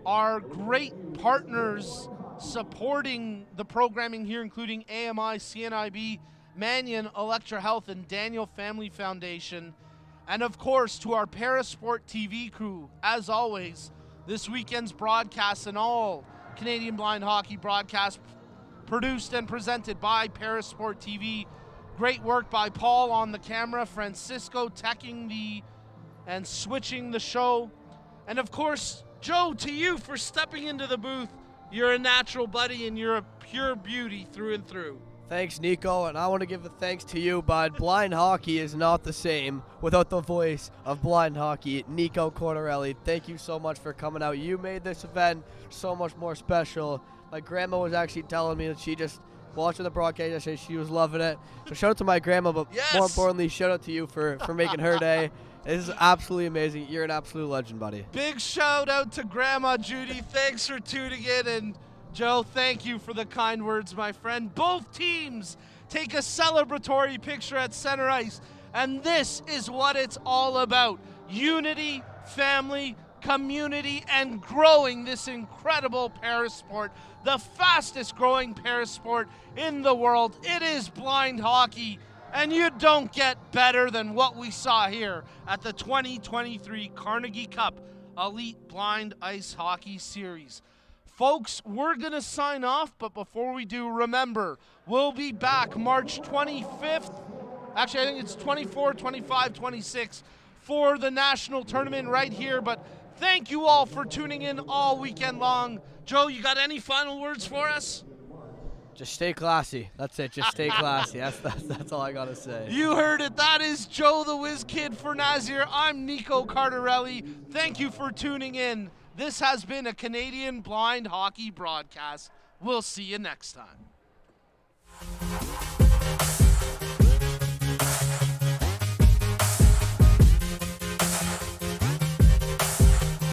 our great partners supporting the programming here, including AMI, CNIB, Mannion, Electra Health, and Daniel Family Foundation. And of course, to our Parasport TV crew, as always, this weekend's broadcast and all Canadian Blind Hockey broadcasts produced and presented by Parasport TV. Great work by Paul on the camera, Francisco teching and switching the show. And of course, Joe, to you for stepping into the booth. You're a natural, buddy, and you're a pure beauty through and through. Thanks, Nico, and I want to give a thanks to you, bud. Blind hockey is not the same without the voice of blind hockey, Nico Cordarelli. Thank you so much for coming out. You made this event so much more special. My grandma was actually telling me that she just watching the broadcast yesterday, she was loving it. So shout out to my grandma, but Yes! more importantly, shout out to you for making her day. This is absolutely amazing. You're an absolute legend, buddy. Big shout out to Grandma Judy. Thanks for tuning in. And Joe, thank you for the kind words, my friend. Both teams take a celebratory picture at center ice. And this is what it's all about. Unity, family, community, and growing this incredible parasport. The fastest growing parasport in the world. It is blind hockey. And you don't get better than what we saw here at the 2023 Carnegie Cup Elite Blind Ice Hockey Series. Folks, we're going to sign off, but before we do, remember, we'll be back March 25th. Actually, I think it's 24, 25, 26 for the national tournament right here. But thank you all for tuning in all weekend long. Joe, you got any final words for us? Just stay classy. That's it. Just stay classy. That's all I got to say. You heard it. That is Joe the Whiz Kid for Nazir. I'm Nico Cardarelli. Thank you for tuning in. This has been a Canadian Blind Hockey broadcast. We'll see you next time.